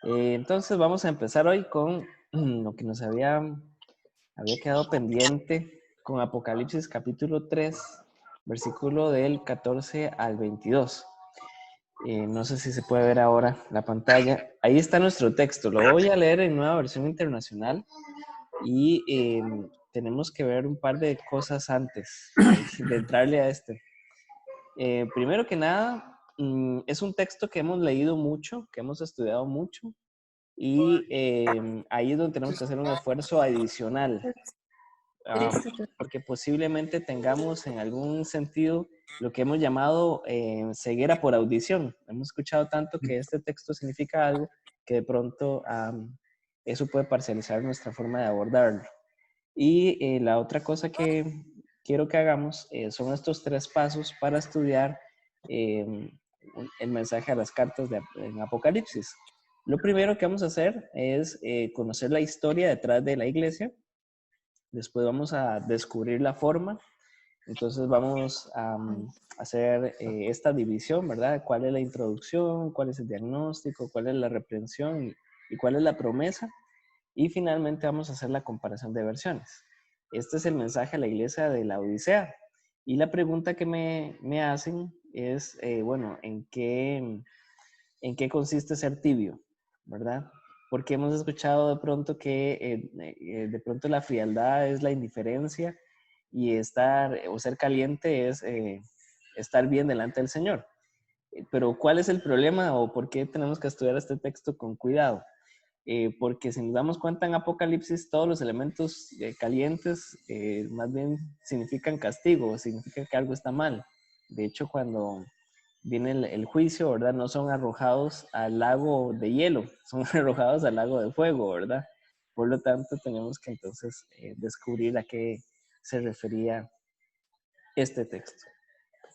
Entonces vamos a empezar hoy con lo que nos había quedado pendiente con Apocalipsis capítulo 3, versículo del 14 al 22. No sé si se puede ver ahora la pantalla. Ahí está nuestro texto. Lo voy a leer en nueva versión internacional y tenemos que ver un par de cosas antes de entrarle a este. Primero que nada, es un texto que hemos leído mucho, que hemos estudiado mucho, y ahí es donde tenemos que hacer un esfuerzo adicional, porque posiblemente tengamos en algún sentido lo que hemos llamado ceguera por audición. Hemos escuchado tanto que este texto significa algo que de pronto eso puede parcializar nuestra forma de abordarlo. Y la otra cosa que quiero que hagamos son estos 3 pasos para estudiar el mensaje a las cartas en Apocalipsis. Lo primero que vamos a hacer es conocer la historia detrás de la iglesia. Después vamos a descubrir la forma. Entonces vamos a hacer esta división, ¿verdad? ¿Cuál es la introducción? ¿Cuál es el diagnóstico? ¿Cuál es la reprensión? ¿Y cuál es la promesa? Y finalmente vamos a hacer la comparación de versiones. Este es el mensaje a la iglesia de la Odisea. Y la pregunta que me hacen es, bueno, ¿en qué consiste ser tibio? ¿Verdad? Porque hemos escuchado de pronto que de pronto la frialdad es la indiferencia y estar o ser caliente es estar bien delante del Señor. Pero ¿cuál es el problema o por qué tenemos que estudiar este texto con cuidado? Porque si nos damos cuenta en Apocalipsis, todos los elementos calientes más bien significan castigo, significa que algo está mal. De hecho, cuando viene el juicio, ¿verdad? No son arrojados al lago de hielo, son arrojados al lago de fuego, ¿verdad? Por lo tanto, tenemos que entonces descubrir a qué se refería este texto.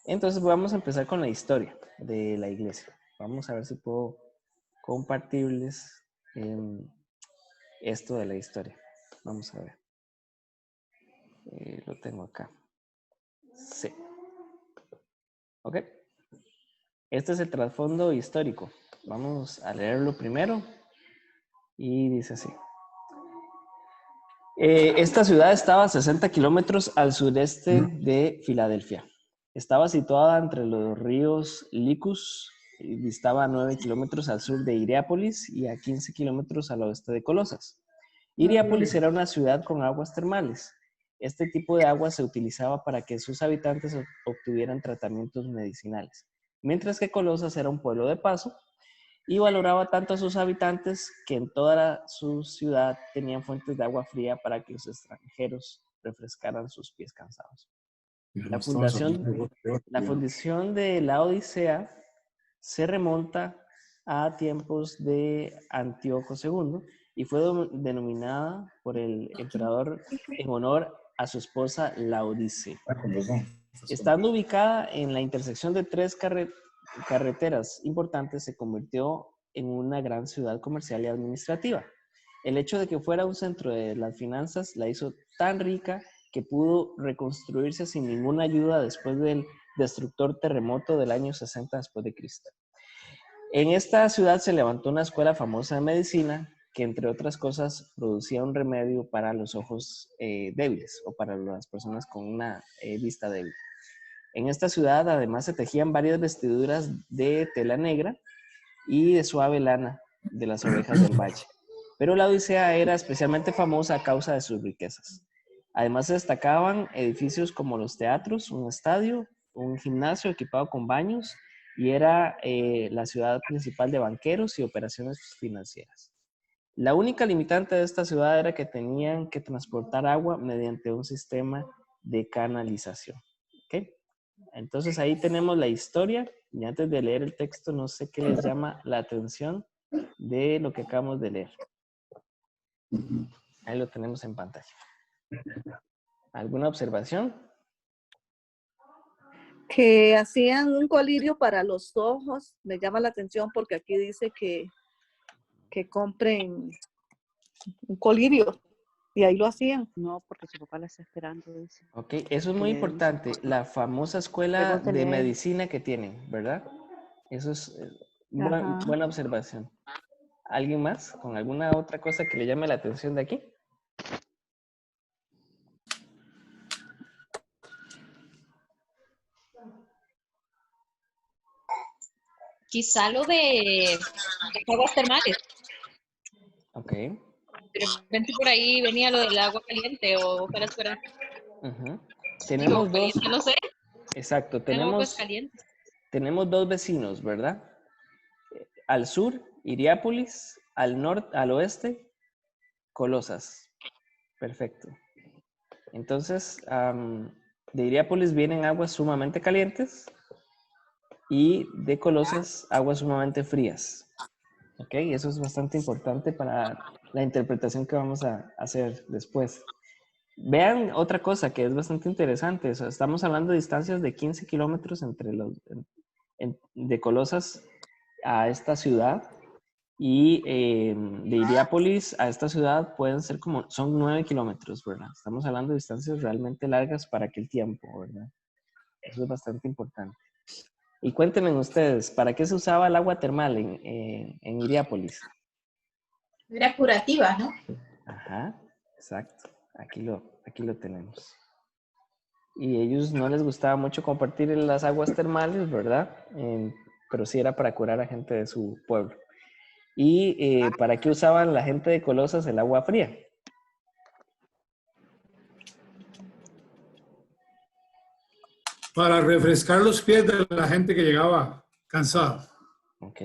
Entonces, vamos a empezar con la historia de la iglesia. Vamos a ver si puedo compartirles esto de la historia. Vamos a ver. Lo tengo acá. Sí. Ok. Este es el trasfondo histórico. Vamos a leerlo primero. Y dice así. Esta ciudad estaba a 60 kilómetros al sureste de Filadelfia. Estaba situada entre los ríos Licus y distaba a 9 kilómetros al sur de Hiriápolis y a 15 kilómetros al oeste de Colosas. Hiriápolis era una ciudad con aguas termales. Este tipo de agua se utilizaba para que sus habitantes obtuvieran tratamientos medicinales, mientras que Colosas era un pueblo de paso y valoraba tanto a sus habitantes que en toda su ciudad tenían fuentes de agua fría para que los extranjeros refrescaran sus pies cansados. La fundación de la Odisea se remonta a tiempos de Antíoco II y fue denominada por el emperador en honor a su esposa Laodice. Estando ubicada en la intersección de 3 carreteras importantes, se convirtió en una gran ciudad comercial y administrativa. El hecho de que fuera un centro de las finanzas la hizo tan rica que pudo reconstruirse sin ninguna ayuda después del destructor terremoto del año 60 después de Cristo. En esta ciudad se levantó una escuela famosa de medicina que, entre otras cosas, producía un remedio para los ojos débiles o para las personas con una vista débil. En esta ciudad, además, se tejían varias vestiduras de tela negra y de suave lana de las ovejas del valle. Pero la Odisea era especialmente famosa a causa de sus riquezas. Además, se destacaban edificios como los teatros, un estadio, un gimnasio equipado con baños y era la ciudad principal de banqueros y operaciones financieras. La única limitante de esta ciudad era que tenían que transportar agua mediante un sistema de canalización. ¿Okay? Entonces ahí tenemos la historia y antes de leer el texto no sé qué les llama la atención de lo que acabamos de leer. Ahí lo tenemos en pantalla. ¿Alguna observación? Que hacían un colirio para los ojos, me llama la atención porque aquí dice que compren un colirio y ahí lo hacían. No, porque su papá la está esperando, dice. Ok, eso es muy importante. La famosa escuela de medicina que tienen, ¿verdad? Eso es Ajá. Buena observación. ¿Alguien más con alguna otra cosa que le llame la atención de aquí? Quizá lo de aguas termales. Ok. De repente por ahí venía lo del agua caliente o fuera. Ujú. Digo, Tenemos dos, caliente, no sé, exacto, eran aguas calientes. tenemos dos vecinos, ¿verdad? Al sur, Iriápolis, al oeste, Colosas. Perfecto. Entonces, de Iriápolis vienen aguas sumamente calientes y de Colosas aguas sumamente frías. ¿Ok? Eso es bastante importante para la interpretación que vamos a hacer después. Vean otra cosa que es bastante interesante. O sea, estamos hablando de distancias de 15 kilómetros entre de Colosas a esta ciudad y de Iriápolis a esta ciudad pueden ser son 9 kilómetros, ¿verdad? Estamos hablando de distancias realmente largas para aquel tiempo, ¿verdad? Eso es bastante importante. Y cuéntenme ustedes, ¿para qué se usaba el agua termal en Iriápolis? Era curativa, ¿no? Ajá, exacto. Aquí lo tenemos. Y a ellos no les gustaba mucho compartir las aguas termales, ¿verdad? Pero sí era para curar a gente de su pueblo. ¿Y para qué usaban la gente de Colosas el agua fría? Para refrescar los pies de la gente que llegaba cansada. Ok.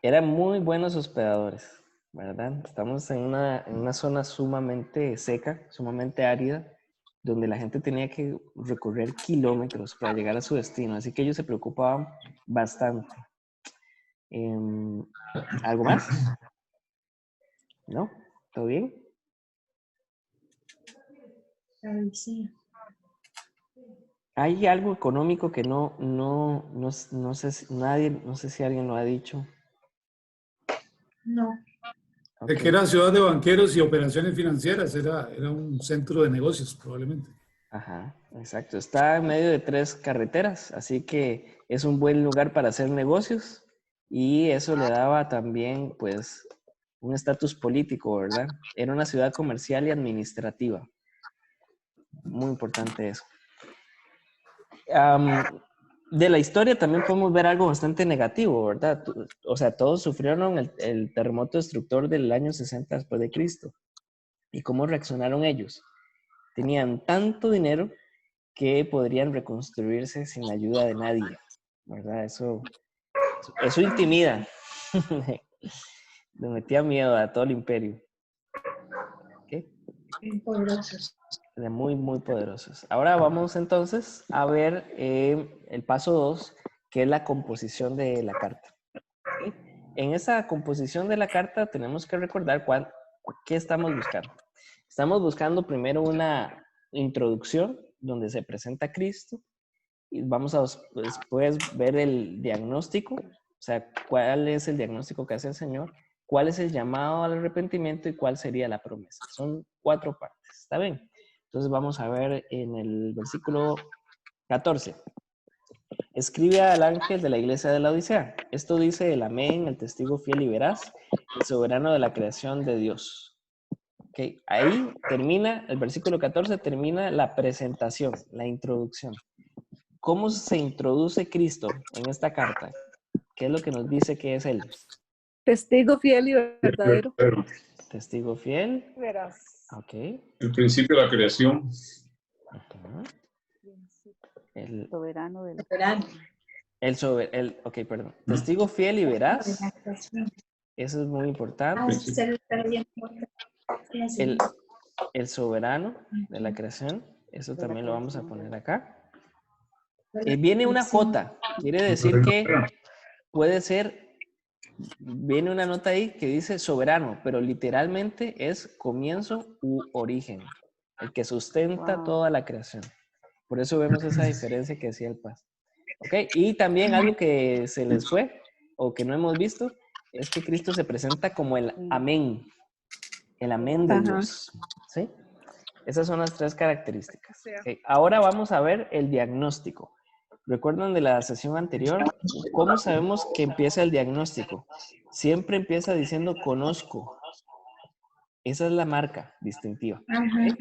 Eran muy buenos hospedadores, ¿verdad? Estamos en una zona sumamente seca, sumamente árida, donde la gente tenía que recorrer kilómetros para llegar a su destino, así que ellos se preocupaban bastante. ¿Algo más? ¿No? ¿Todo bien? Sí. Hay algo económico que no sé no sé si alguien lo ha dicho. No. De que era ciudad de banqueros y operaciones financieras, era un centro de negocios probablemente. Ajá, exacto. Está en medio de 3 carreteras, así que es un buen lugar para hacer negocios y eso le daba también, pues, un estatus político, ¿verdad? Era una ciudad comercial y administrativa. Muy importante eso. De la historia también podemos ver algo bastante negativo, ¿verdad? O sea, todos sufrieron el terremoto destructor del año 60 después de Cristo. ¿Y cómo reaccionaron ellos? Tenían tanto dinero que podrían reconstruirse sin la ayuda de nadie, ¿verdad? Eso intimida. Le metía miedo a todo el imperio. ¿Okay? Bien poderosos. De muy, muy poderosos. Ahora vamos entonces a ver el paso 2, que es la composición de la carta. ¿Okay? En esa composición de la carta tenemos que recordar qué estamos buscando. Estamos buscando primero una introducción donde se presenta Cristo y vamos a después ver el diagnóstico, o sea, cuál es el diagnóstico que hace el Señor, cuál es el llamado al arrepentimiento y cuál sería la promesa. Son 4 partes, ¿está bien? Entonces vamos a ver en el versículo 14. Escribe al ángel de la iglesia de la Odisea. Esto dice el amén, el testigo fiel y veraz, el soberano de la creación de Dios. Okay. Ahí termina, el versículo 14 termina la presentación, la introducción. ¿Cómo se introduce Cristo en esta carta? ¿Qué es lo que nos dice que es Él? Testigo fiel y verdadero. Testigo fiel. Verás. Ok. El principio de la creación. Ajá. El, Soberano del Soberano. ok, perdón. Testigo fiel y veraz. Eso es muy importante. El soberano de la creación. Eso también lo vamos a poner acá. Viene una J. Quiere decir que puede ser, viene una nota ahí que dice soberano, pero literalmente es comienzo u origen. El que sustenta toda la creación. Por eso vemos esa diferencia que decía el Paz. ¿Ok? Y también algo que se les fue o que no hemos visto es que Cristo se presenta como el amén. El amén de Dios. ¿Sí? Esas son las 3 características. Okay. Ahora vamos a ver el diagnóstico. ¿Recuerdan de la sesión anterior? ¿Cómo sabemos que empieza el diagnóstico? Siempre empieza diciendo conozco. Esa es la marca distintiva. Ajá. ¿Ok?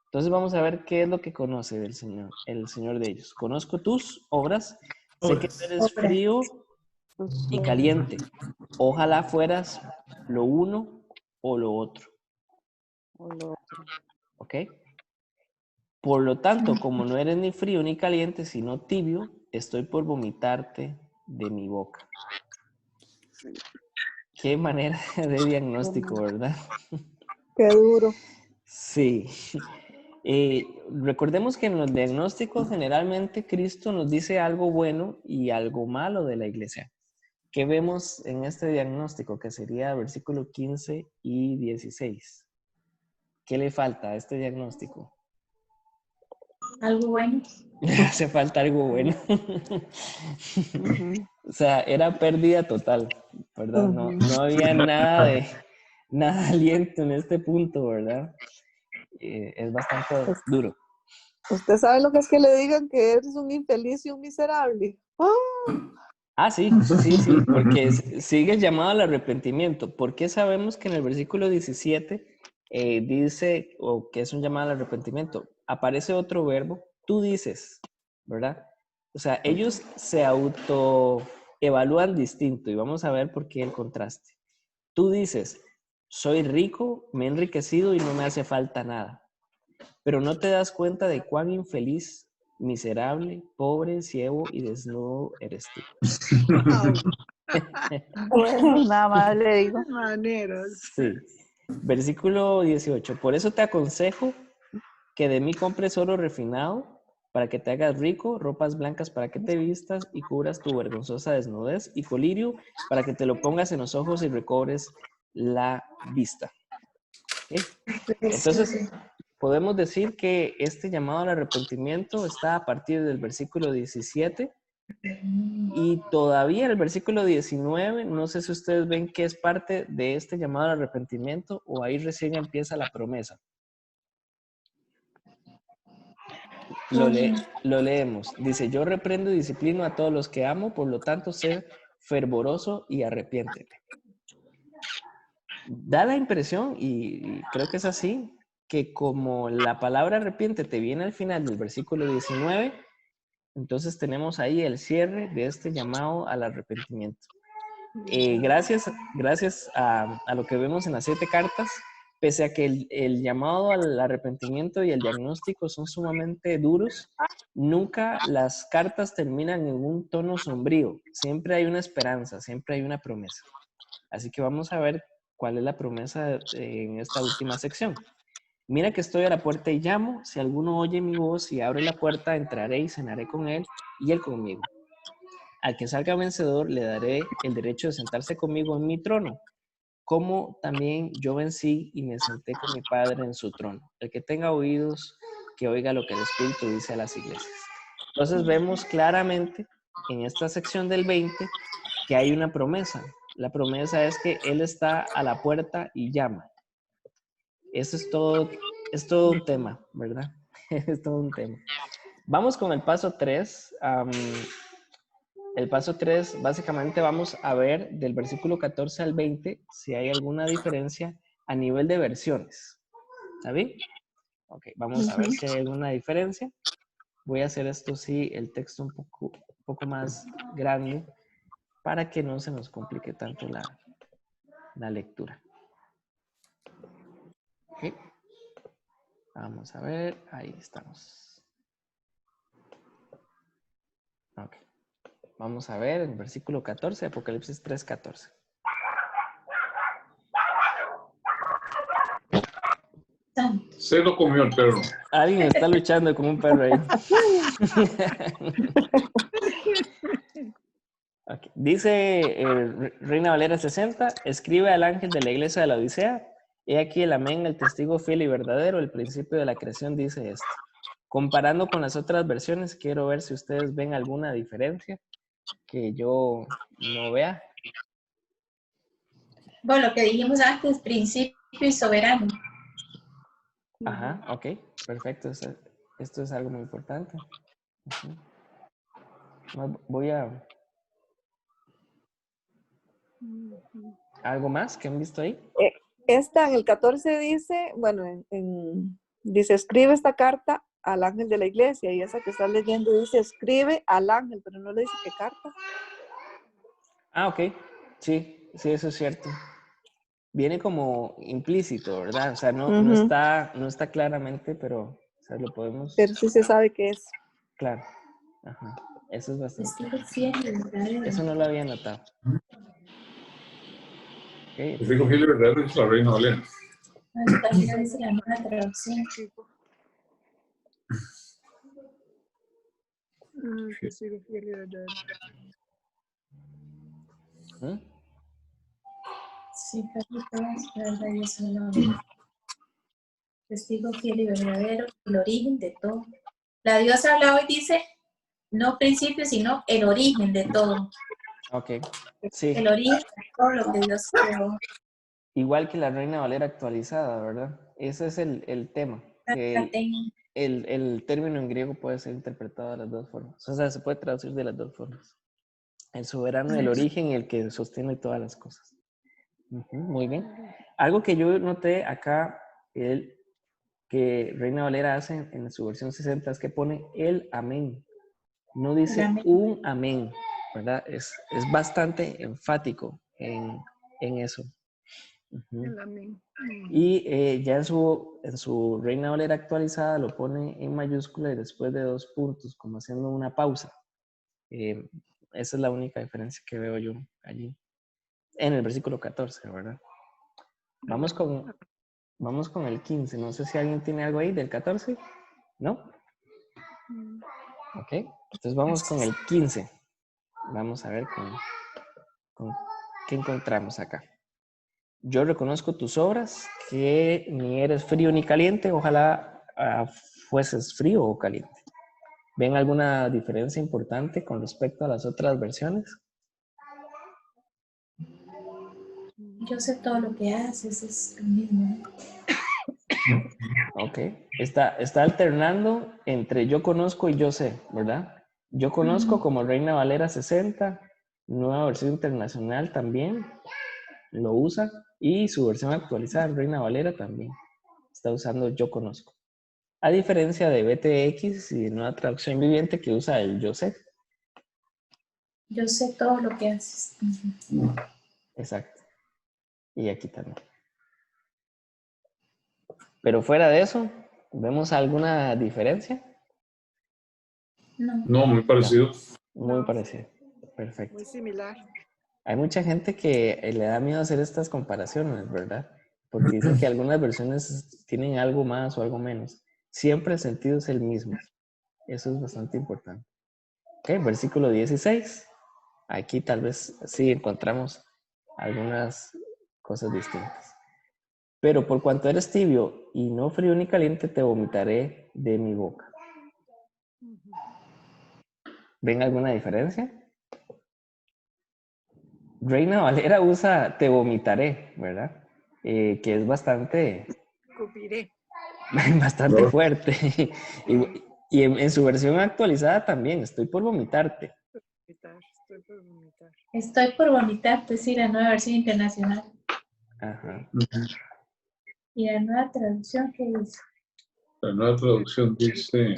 Entonces vamos a ver qué es lo que conoce del Señor, el Señor de ellos. Conozco tus obras, sé que tú Obras. eres frío y caliente. Ojalá fueras lo uno o lo otro. O lo otro. ¿Ok? Por lo tanto, como no eres ni frío ni caliente, sino tibio, estoy por vomitarte de mi boca. Qué manera de diagnóstico, ¿verdad? Qué duro. Sí. Recordemos que en los diagnósticos generalmente Cristo nos dice algo bueno y algo malo de la iglesia. ¿Qué vemos en este diagnóstico? Que sería versículo 15 y 16. ¿Qué le falta a este diagnóstico? Algo bueno. Hace falta algo bueno. Ujú. O sea, era pérdida total, ¿verdad? Ujú. No había nada de aliento en este punto, ¿verdad? Es bastante duro. ¿Usted sabe lo que es que le digan que eres un infeliz y un miserable? ¡Ah! Sí, porque sigue el llamado al arrepentimiento. ¿Por qué sabemos que en el versículo 17 dice, o que es un llamado al arrepentimiento? Aparece otro verbo, tú dices, ¿verdad? O sea, ellos se autoevalúan distinto y vamos a ver por qué el contraste. Tú dices, soy rico, me he enriquecido y no me hace falta nada, pero no te das cuenta de cuán infeliz, miserable, pobre, ciego y desnudo eres tú. Wow. Bueno, Nada más le digo. maneras. Sí. Versículo 18. Por eso te aconsejo que de mí compres oro refinado para que te hagas rico, ropas blancas para que te vistas y cubras tu vergonzosa desnudez, y colirio para que te lo pongas en los ojos y recobres la vista. ¿Ok? Entonces, podemos decir que este llamado al arrepentimiento está a partir del versículo 17 y todavía el versículo 19, no sé si ustedes ven que es parte de este llamado al arrepentimiento o ahí recién empieza la promesa. Lo leemos. Dice, yo reprendo y disciplino a todos los que amo, por lo tanto, sé fervoroso y arrepiéntete. Da la impresión, y creo que es así, que como la palabra arrepiéntete viene al final del versículo 19, entonces tenemos ahí el cierre de este llamado al arrepentimiento. Gracias a lo que vemos en las 7 cartas, pese a que el llamado al arrepentimiento y el diagnóstico son sumamente duros, nunca las cartas terminan en un tono sombrío. Siempre hay una esperanza, siempre hay una promesa. Así que vamos a ver cuál es la promesa en esta última sección. Mira que estoy a la puerta y llamo. Si alguno oye mi voz y abre la puerta, entraré y cenaré con él y él conmigo. Al que salga vencedor le daré el derecho de sentarse conmigo en mi trono, como también yo vencí y me senté con mi Padre en su trono. El que tenga oídos, que oiga lo que el Espíritu dice a las iglesias. Entonces vemos claramente en esta sección del 20 que hay una promesa. La promesa es que Él está a la puerta y llama. Eso es todo un tema, ¿verdad? Es todo un tema. Vamos con el paso 3. El paso 3, básicamente vamos a ver del versículo 14 al 20 si hay alguna diferencia a nivel de versiones. ¿Está bien? Ok, vamos a ver si hay alguna diferencia. Voy a hacer esto sí, el texto un poco más grande para que no se nos complique tanto la lectura. Ok. Vamos a ver, ahí estamos. Ok. Vamos a ver el versículo 14, Apocalipsis 3:14. Se lo comió el perro. Alguien está luchando con un perro ahí. Okay. Dice Reina Valera 60, escribe al ángel de la iglesia de la Odisea, he aquí el amén, el testigo fiel y verdadero, el principio de la creación dice esto. Comparando con las otras versiones, quiero ver si ustedes ven alguna diferencia que yo no vea. Bueno, lo que dijimos antes, principio y soberano. Ajá, ok, perfecto. Esto es algo muy importante. Voy a... ¿Algo más que han visto ahí? Esta en el 14 dice, bueno, dice, escribe esta carta al ángel de la iglesia, y esa que estás leyendo dice, escribe al ángel, pero no le dice qué carta. Ah, ok. Sí, sí, eso es cierto. Viene como implícito, ¿verdad? O sea, no Ujú. está claramente, pero o sea, lo podemos... Pero sí se sabe qué es. Claro. Ajá. Eso es bastante. Testigo fiel y verdadero. Eso no lo había notado. Okay. Testigo fiel y verdadero es la Reina Valera. También dice la nueva traducción. ¿Mm? Sí, casi todas, verdad y eso no. Testigo fiel y verdadero, el origen de todo. La diosa habla hoy, dice, no principio, sino el origen de todo. Ok. Sí. El origen de todo lo que Dios creó. Igual que la Reina Valera actualizada, ¿verdad? Ese es el tema. Que el término en griego puede ser interpretado de las dos formas. O sea, se puede traducir de las dos formas. El soberano, el origen y el que sostiene todas las cosas. Muy bien. Algo que yo noté acá, que Reina Valera hace en su versión 60 es que pone el amén. No dice amén. un amén, ¿verdad? Es bastante enfático en eso. El amén. Y ya en su Reina Valera actualizada lo pone en mayúscula y después de 2 puntos, como haciendo una pausa. Esa es la única diferencia que veo yo allí. En el versículo 14, ¿verdad? Vamos con el 15. No sé si alguien tiene algo ahí del 14. ¿No? Ok. Entonces vamos con el 15. Vamos a ver con qué encontramos acá. Yo reconozco tus obras, que ni eres frío ni caliente. Ojalá fueses frío o caliente. ¿Ven alguna diferencia importante con respecto a las otras versiones? Yo sé todo lo que haces, es lo mismo. Ok. Está alternando entre yo conozco y yo sé, ¿verdad? Yo conozco como Reina Valera 60, nueva versión internacional también lo usa, y su versión actualizada en Reina Valera también está usando yo conozco. A diferencia de BTX y de Nueva Traducción Viviente que usa el yo sé. Yo sé todo lo que haces. Exacto. Y aquí también. Pero fuera de eso, ¿vemos alguna diferencia? No. No, muy parecido. Muy parecido. Perfecto. Muy similar. Hay mucha gente que le da miedo hacer estas comparaciones, ¿verdad? Porque dicen que algunas versiones tienen algo más o algo menos. Siempre el sentido es el mismo. Eso es bastante importante. Ok, versículo 16. Aquí tal vez sí encontramos algunas cosas distintas. Pero por cuanto eres tibio y no frío ni caliente, te vomitaré de mi boca. ¿Ven alguna diferencia? Reina Valera usa te vomitaré, ¿verdad? Que es bastante Cupiré. bastante fuerte. Y en su versión actualizada también, estoy por vomitarte. Estoy por vomitar. Estoy por vomitar, pues sí, la nueva versión internacional. Ajá. Y la nueva traducción, ¿qué dice? La nueva traducción dice,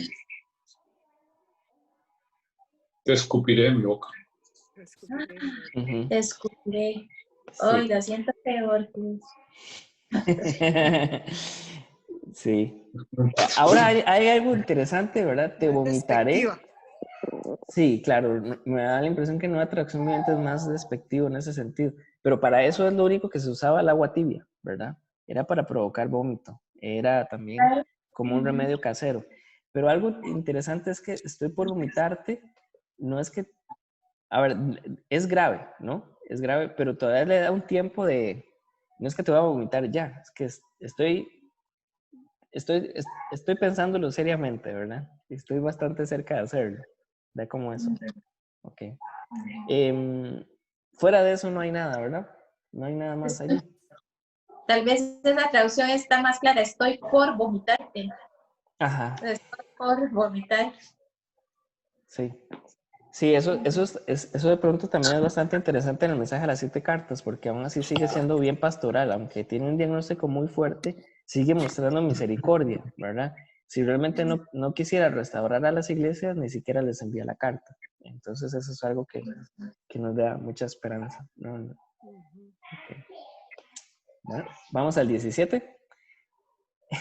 te escupiré en mi boca. Te escupiré. Sí. Hoy lo siento peor que Sí. Ahora hay algo interesante, ¿verdad? Te vomitaré. Despectiva. Sí, claro, me da la impresión que Nueva Traducción Viviente es más despectivo en ese sentido. Pero para eso es lo único que se usaba el agua tibia, ¿verdad? Era para provocar vómito. Era también como un remedio casero. Pero algo interesante es que estoy por vomitarte. No es que, a ver, es grave, ¿no? Es grave, pero todavía le da un tiempo de, no es que te voy a vomitar ya, es que estoy pensándolo seriamente, ¿verdad? Estoy bastante cerca de hacerlo. Da como eso. Ok. Fuera de eso no hay nada, ¿verdad? No hay nada más allí. Tal vez esa traducción está más clara. Estoy por vomitarte. Ajá. Estoy por vomitar. Sí. Sí, eso de pronto también es bastante interesante en el mensaje de las 7 cartas, porque aún así sigue siendo bien pastoral, aunque tiene un diagnóstico muy fuerte, sigue mostrando misericordia, ¿verdad? Si realmente no quisiera restaurar a las iglesias, ni siquiera les envía la carta. Entonces eso es algo que nos da mucha esperanza. Ok. Bueno, vamos al 17.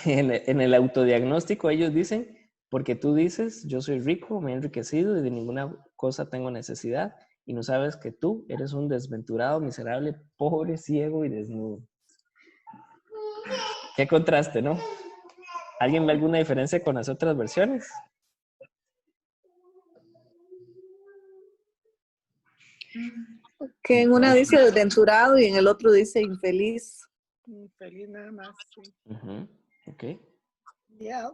En el autodiagnóstico ellos dicen, porque tú dices, yo soy rico, me he enriquecido y de ninguna cosa tengo necesidad, y no sabes que tú eres un desventurado, miserable, pobre, ciego y desnudo. Qué contraste, ¿no? ¿Alguien ve alguna diferencia con las otras versiones? Que en una dice desventurado y en el otro dice infeliz. Feliz nada más, sí. Ujú, ok. Ya,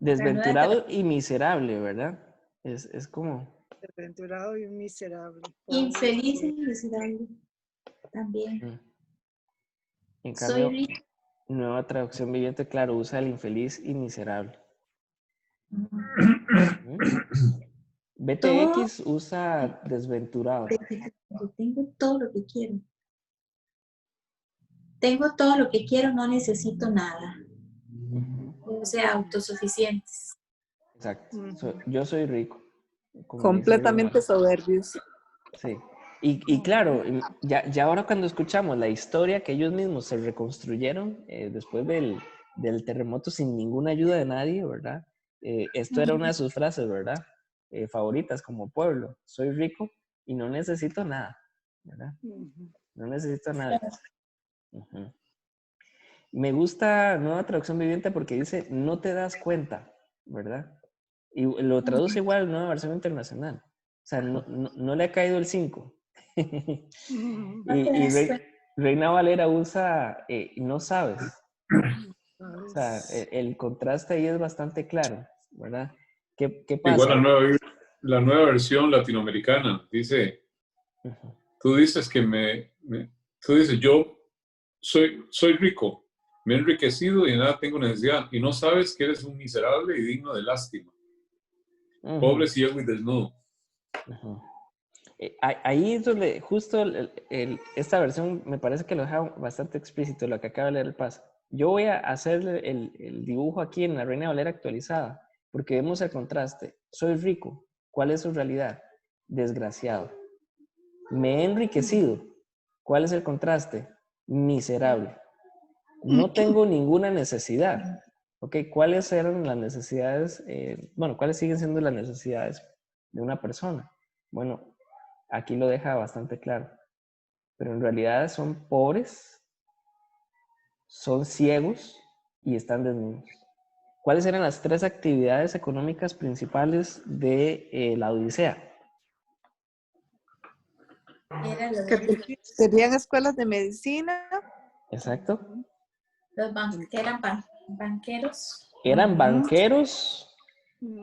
Desventurado y miserable, ¿verdad? Es como... desventurado y miserable. Pobre, Infeliz y sí. miserable. También. En Soy cambio, rico. Nueva Traducción Viviente, claro, usa el infeliz y miserable. Todo, BTX usa desventurado. tengo todo lo que quiero. Tengo todo lo que quiero, no necesito nada. O sea, autosuficientes. Exacto. Ujú. Yo soy rico. Como dice Completamente Reina. soberbios. Sí. Y claro, ya ahora cuando escuchamos la historia que ellos mismos se reconstruyeron después del terremoto sin ninguna ayuda de nadie, ¿verdad? Esto era una de sus frases, ¿verdad? Favoritas como pueblo. Soy rico y no necesito nada, ¿verdad? Ujú. No necesito nada. Ujú. Me gusta Nueva Traducción Viviente porque dice, no te das cuenta, ¿verdad? Y lo traduce igual Nueva Versión Internacional. O sea, no le ha caído el 5. Ujú. No te y das cuenta. Reina Valera usa, no sabes. O sea, ¿Sabes? el contraste ahí es bastante claro, ¿verdad? ¿Qué Igual pasa? la nueva versión latinoamericana dice, Ujú. tú dices tú dices, yo soy rico, me he enriquecido y de nada tengo necesidad, y no sabes que eres un miserable y digno de lástima, Ujú. pobre, ciego y desnudo. Ujú. Ahí es donde justo esta versión me parece que lo deja bastante explícito, lo que acaba de leer el paso. Yo voy a hacer el dibujo aquí en la Reina Valera actualizada, porque vemos el contraste. Soy rico. ¿Cuál es su realidad? Desgraciado. Me he enriquecido. ¿Cuál es el contraste? Miserable. No tengo ninguna necesidad. ¿Ok? ¿Cuáles eran las necesidades? Bueno, ¿cuáles siguen siendo las necesidades de una persona? Bueno, aquí lo deja bastante claro. Pero en realidad son pobres, son ciegos y están desnudos. ¿Cuáles eran las 3 actividades económicas principales de la Odisea? Era lo Que de tenían escuelas de medicina. Exacto. los que eran banqueros. Eran Ujú. banqueros,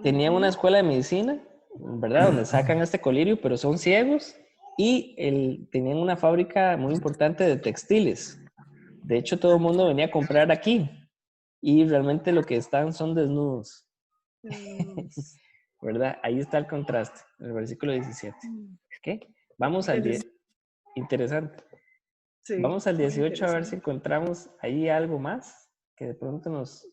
tenían una Ujú. escuela de medicina, ¿verdad? Donde sacan este colirio, pero son ciegos. Y tenían una fábrica muy importante de textiles. De hecho, todo el mundo venía a comprar aquí. Y realmente lo que están son desnudos. ¿Verdad? Ahí está el contraste, en el versículo 17. ¿Ok? Vamos al 10. Interesante. Interesante. Sí, Vamos al muy 18 a ver si interesante. encontramos ahí algo más que de pronto nos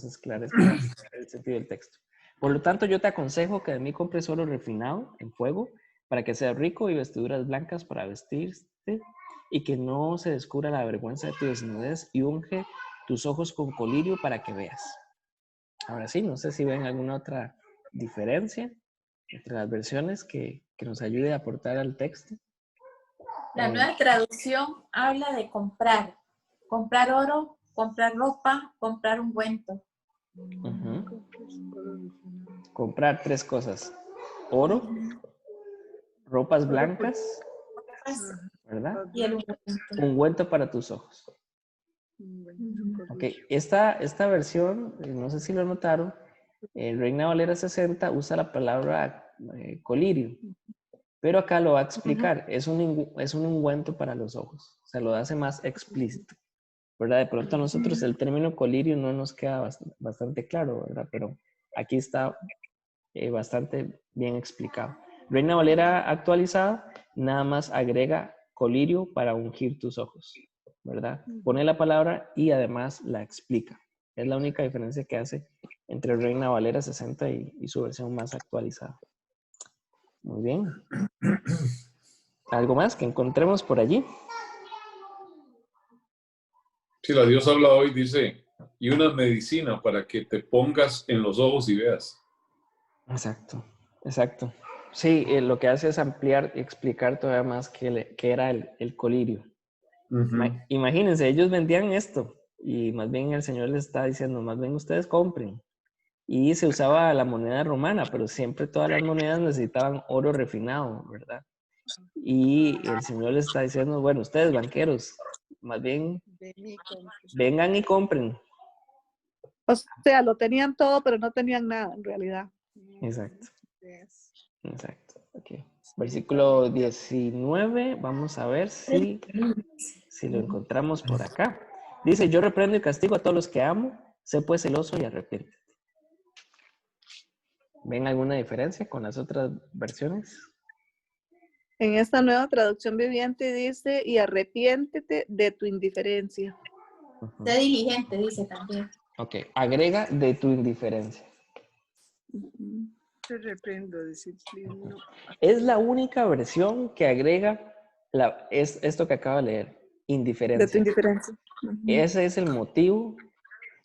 esclarezca el sentido del texto. Por lo tanto, yo te aconsejo que de mí compres oro refinado en fuego para que seas rico y vestiduras blancas para vestirte y que no se descubra la vergüenza de tu desnudez y unge tus ojos con colirio para que veas. Ahora sí, no sé si ven alguna otra diferencia entre las versiones que nos ayude a aportar al texto. La nueva traducción habla de comprar. Comprar oro, comprar ropa, comprar ungüento. Ujú. Comprar 3 cosas. Oro, ropas Oro por- blancas, ajá, ¿verdad? Y el blanco, ungüento. Ungüento para tus ojos. ungüento, Ok, colirio. esta versión, no sé si lo notaron, Reina Valera 60 usa la palabra colirio, pero acá lo va a explicar, es un ungüento para los ojos, o sea, lo hace más explícito, ¿verdad? De pronto a nosotros el término colirio no nos queda bastante claro, ¿verdad? Pero aquí está bastante bien explicado. Reina Valera actualizada nada más agrega colirio para ungir tus ojos, ¿verdad? Pone la palabra y además la explica. Es la única diferencia que hace entre Reina Valera 60 y su versión más actualizada. Muy bien. ¿Algo más que encontremos por allí? Sí, la Dios habla hoy, dice, y una medicina para que te pongas en los ojos y veas. Exacto, exacto. Sí, lo que hace es ampliar y explicar todavía más qué era el colirio. Imagínense, ellos vendían esto y más bien el Señor les está diciendo, más bien ustedes compren. Y se usaba la moneda romana, pero siempre todas las monedas necesitaban oro refinado, ¿verdad? Y el Señor les está diciendo, bueno, ustedes banqueros, más bien vengan y compren. O sea, lo tenían todo, pero no tenían nada en realidad. Exacto. Exacto. Okay. Versículo 19, vamos a ver si lo encontramos por acá. Dice, yo reprendo y castigo a todos los que amo, sé pues celoso y arrepiéntete. ¿Ven alguna diferencia con las otras versiones? En esta nueva traducción viviente dice, y arrepiéntete de tu indiferencia. Sé diligente, dice también. Ok, agrega de tu indiferencia. Te reprendo, disciplino. Es la única versión que agrega es esto que acaba de leer, De tu indiferencia. indiferencia. Ese es el motivo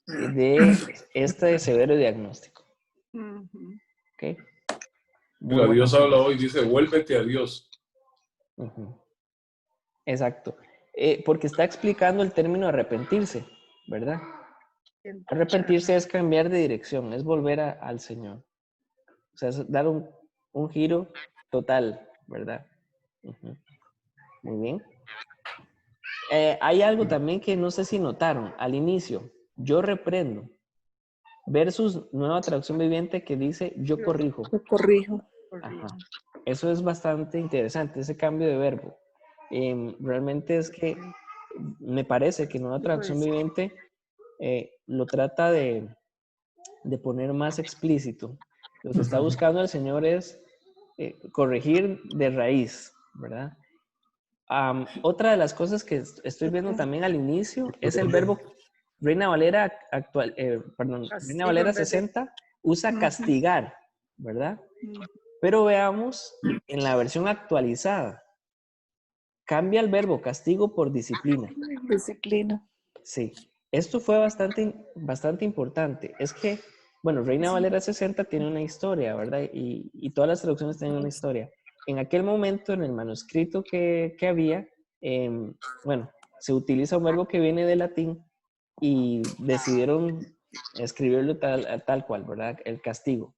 de este severo diagnóstico. ¿Ok? La Dios habla hoy, dice, vuélvete a Dios. Exacto. Porque está explicando el término arrepentirse, ¿verdad? Arrepentirse es cambiar de dirección, es volver al Señor. O sea, es dar un giro total, ¿verdad? Muy bien. Hay algo también que no sé si notaron al inicio. Yo reprendo versus nueva traducción viviente que dice yo corrijo. Yo corrijo. Ajá. Eso es bastante interesante, ese cambio de verbo. Realmente es que me parece que nueva traducción viviente lo trata de poner más explícito. Lo que está buscando el Señor es corregir de raíz, ¿verdad? Otra de las cosas que estoy viendo también al inicio es el verbo Reina Valera actual, Reina Valera 60 usa castigar, ¿verdad? Pero veamos en la versión actualizada. Cambia el verbo castigo por disciplina. Disciplina. Sí, esto fue bastante importante. Es que, bueno, Reina Valera 60 tiene una historia, ¿verdad? Y todas las traducciones tienen una historia. En aquel momento, en el manuscrito que había, bueno, se utiliza un verbo que viene del latín y decidieron escribirlo tal cual, ¿verdad? El castigo.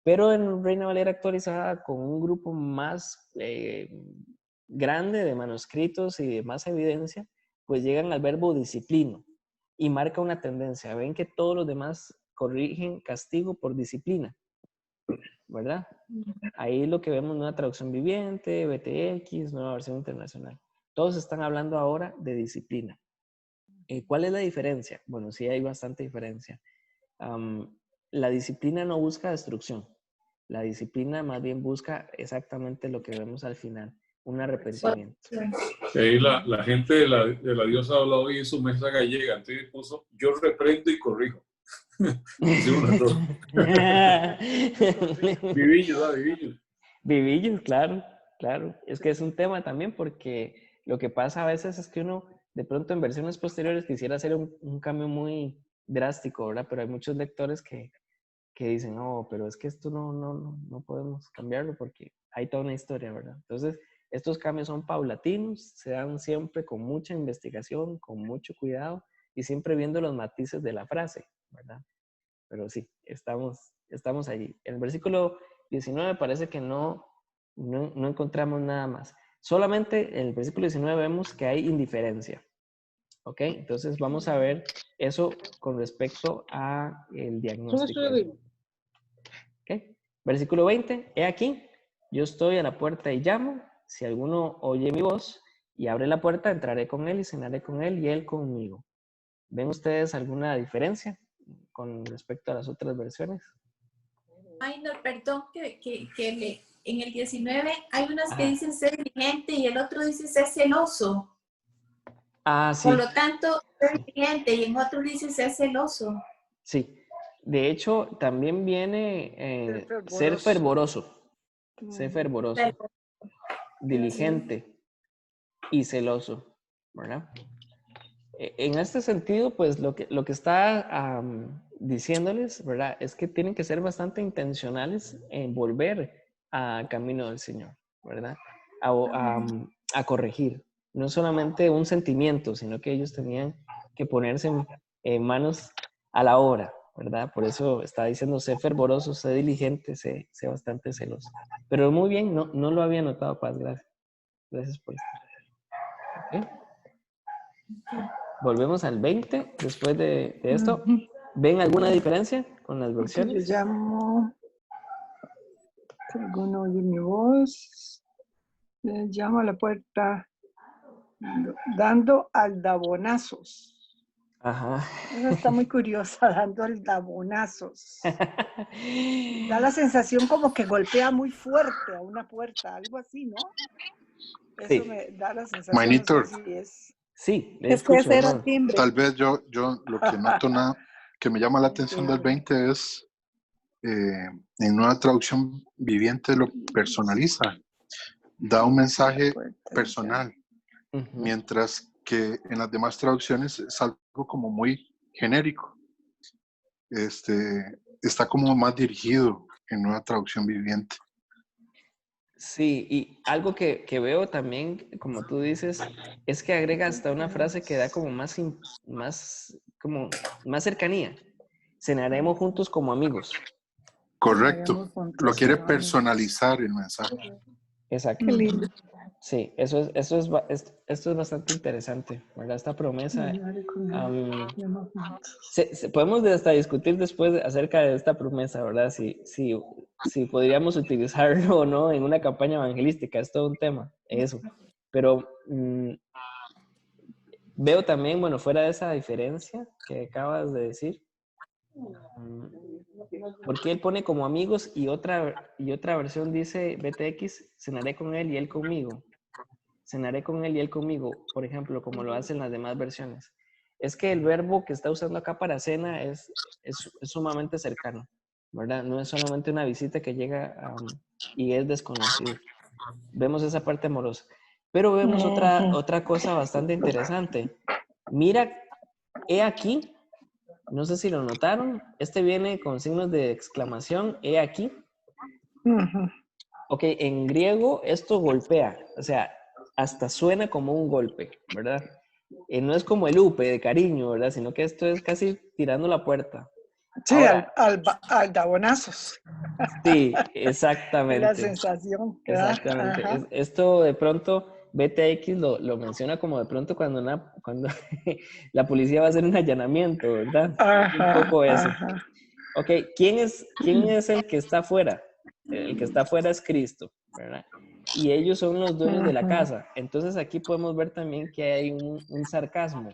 Pero en Reina Valera actualizada, con un grupo más grande de manuscritos y de más evidencia, pues llegan al verbo disciplino y marca una tendencia. Ven que todos los demás corrigen castigo por disciplina, ¿verdad? Ahí lo que vemos, nueva traducción viviente, BTX, nueva versión internacional. Todos están hablando ahora de disciplina. ¿Cuál es la diferencia? Bueno, sí hay bastante diferencia. La disciplina no busca destrucción. La disciplina más bien busca exactamente lo que vemos al final, un arrepentimiento. Ahí la gente de la Dios habla hoy en su mesa gallega, entonces puso, yo reprendo y corrijo. Vivillos, ¿ah? Vivillos. Vivillos, claro, claro. Es que es un tema también porque lo que pasa a veces es que uno de pronto en versiones posteriores quisiera hacer un cambio muy drástico, ¿verdad? Pero hay muchos lectores que dicen, no, pero es que esto no podemos cambiarlo porque hay toda una historia, ¿verdad? Entonces, estos cambios son paulatinos, se dan siempre con mucha investigación, con mucho cuidado y siempre viendo los matices de la frase, ¿verdad? Pero sí, estamos allí. En el versículo 19 parece que no encontramos nada más. Solamente en el versículo 19 vemos que hay indiferencia. ¿Ok? Entonces vamos a ver eso con respecto a el diagnóstico. ¿Ok? Versículo 20. He aquí, yo estoy a la puerta y llamo. Si alguno oye mi voz y abre la puerta, entraré con él y cenaré con él y él conmigo. ¿Ven ustedes alguna diferencia con respecto a las otras versiones? Ay, no, perdón, en el 19 hay unas que Ajá. dicen ser diligente y el otro dice ser celoso. Ah, sí, Por lo tanto, ser diligente y en otro dice ser celoso. sí. De hecho, también viene ser fervoroso. fervoroso, ser fervoroso, Pero, diligente y celoso, ¿verdad? En este sentido, pues lo que está diciéndoles, ¿verdad? Es que tienen que ser bastante intencionales en volver a camino del Señor, ¿verdad? A corregir. No solamente un sentimiento, sino que ellos tenían que ponerse en manos a la obra, ¿verdad? Por eso está diciendo, sé fervoroso, sé diligente, sé bastante celoso. Pero muy bien, no lo había notado, Paz, gracias. Gracias por esto. ¿Ok? Volvemos al 20 después de esto. Ujú. ¿Ven alguna diferencia con las Porque yo versiones? llamo, si alguno oye mi voz, le llamo a la puerta dando aldabonazos. Ajá. Esa está muy curiosa, dando aldabonazos. Da la sensación como que golpea muy fuerte a una puerta, algo así, ¿no? Eso Sí, me da la sensación, no Mainitor, sé si es... sí, le Es que escucho, ese era el hermano. timbre. tal vez yo lo que noto que me llama la atención del 20 es en Nueva Traducción Viviente lo personaliza, da un mensaje personal, Ujú. mientras que en las demás traducciones es algo como muy genérico. Está como más dirigido en Nueva Traducción Viviente. Sí, y algo que veo también, como tú dices, es que agrega hasta una frase que da como más cercanía. Cenaremos juntos como amigos. Correcto. Lo quiere personalizar. personalizar el mensaje. Exacto. Qué lindo. Sí, esto es bastante interesante, ¿verdad? Esta promesa. Podemos hasta discutir después acerca de esta promesa, ¿verdad? Si podríamos utilizarlo o no en una campaña evangelística, es todo un tema, eso. Pero veo también, bueno, fuera de esa diferencia que acabas de decir, porque él pone como amigos y otra versión dice BTX, cenaré con él y él conmigo. Cenaré con él y él conmigo, por ejemplo, como lo hacen las demás versiones. Es que el verbo que está usando acá para cena es sumamente cercano, ¿verdad? No es solamente una visita que llega y es desconocido. Vemos esa parte amorosa. Pero vemos otra cosa bastante interesante. Mira, he aquí, no sé si lo notaron, este viene con signos de exclamación, he aquí. Ok, en griego esto golpea, o sea, hasta suena como un golpe, ¿verdad? No es como el upe de cariño, ¿verdad? Sino que esto es casi tirando la puerta. Sí, Ahora, aldabonazos. sí, Es la exactamente. sensación. Exactamente. Ajá. Esto de pronto, BTX lo menciona como de pronto cuando la policía va a hacer un allanamiento, ¿verdad? Un poco eso. Ajá. Ok, ¿quién es el que está afuera? El que está afuera es Cristo, ¿verdad? Y ellos son los dueños de la casa. Entonces aquí podemos ver también que hay un sarcasmo.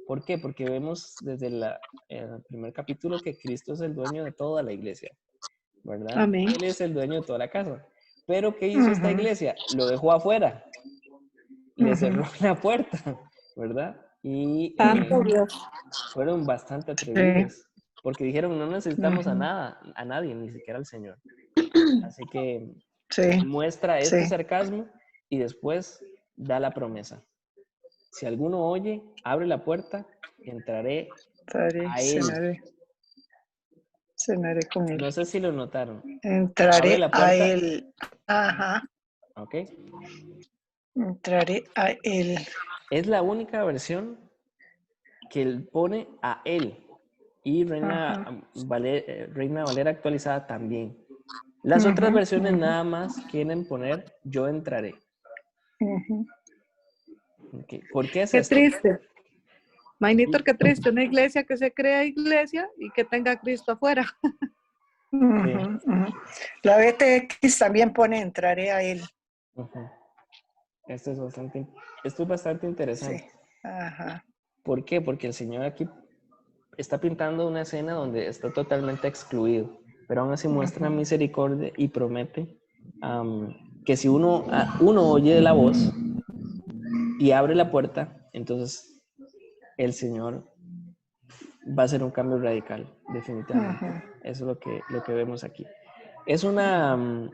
¿Por qué? Porque vemos desde el primer capítulo que Cristo es el dueño de toda la iglesia, ¿verdad? Amén. Él es el dueño de toda la casa. Pero ¿qué hizo esta iglesia? Lo dejó afuera. Le cerró la puerta, ¿verdad? Y Santo Dios. fueron bastante Sí. atrevidos, porque dijeron, no necesitamos a nadie, ni siquiera al Señor. Así que Sí. muestra este Sí. sarcasmo y después da la promesa. Si alguno oye, abre la puerta, entraré a él. Cenaré con él. No sé si lo notaron. Abre Entraré la a puerta. él. Ajá. Ok. Entraré a él. Es la única versión que él pone a él. Y Reina Valera actualizada también. Las otras versiones nada más quieren poner yo entraré. Okay. ¿Por qué es Qué esto? triste. Mainitor, qué triste. Una iglesia que se crea iglesia y que tenga a Cristo afuera. La BTX también pone entraré a él. Esto es bastante interesante. Sí. Ajá. ¿Por qué? Porque el Señor aquí está pintando una escena donde está totalmente excluido, pero aún así muestra misericordia y promete que si uno oye de la voz y abre la puerta, entonces el Señor va a hacer un cambio radical, definitivamente. Eso es lo que vemos aquí. Es una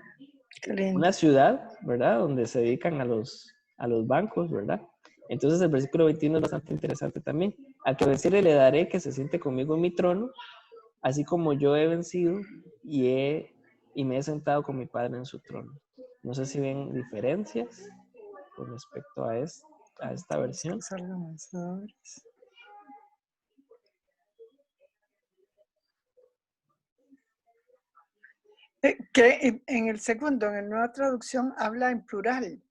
ciudad, ¿verdad? Donde se dedican a los bancos, ¿verdad? Entonces el versículo 21 es bastante interesante también. Al que venciere le daré que se siente conmigo en mi trono, así como yo he vencido y me he sentado con mi Padre en su trono. No sé si ven diferencias con respecto a esta versión. Que en el segundo, en la nueva traducción, habla en plural.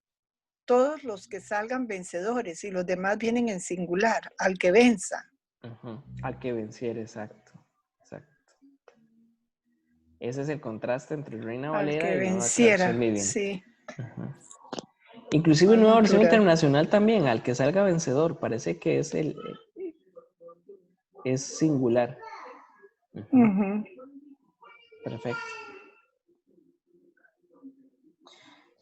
Todos los que salgan vencedores y los demás vienen en singular, al que venza. Al que venciere, exacto. Ese es el contraste entre Reina Valera y Nueva Traducción Viviente. Sí. Inclusive Nueva Versión Internacional también, al que salga vencedor, parece que es singular. Perfecto.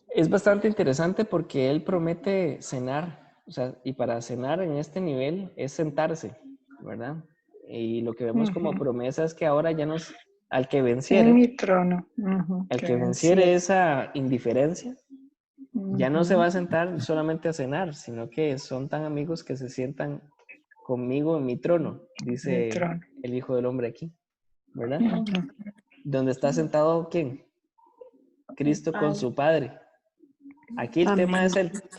Es bastante interesante porque él promete cenar, o sea, y para cenar en este nivel es sentarse, ¿verdad? Y lo que vemos como promesa es que ahora ya nos, al que venciere, en mi trono, al que venciere esa indiferencia, ya no se va a sentar solamente a cenar, sino que son tan amigos que se sientan conmigo en mi trono, dice el Hijo del Hombre aquí, ¿verdad? Donde está sentado, ¿quién? Cristo con su Padre. Aquí el tema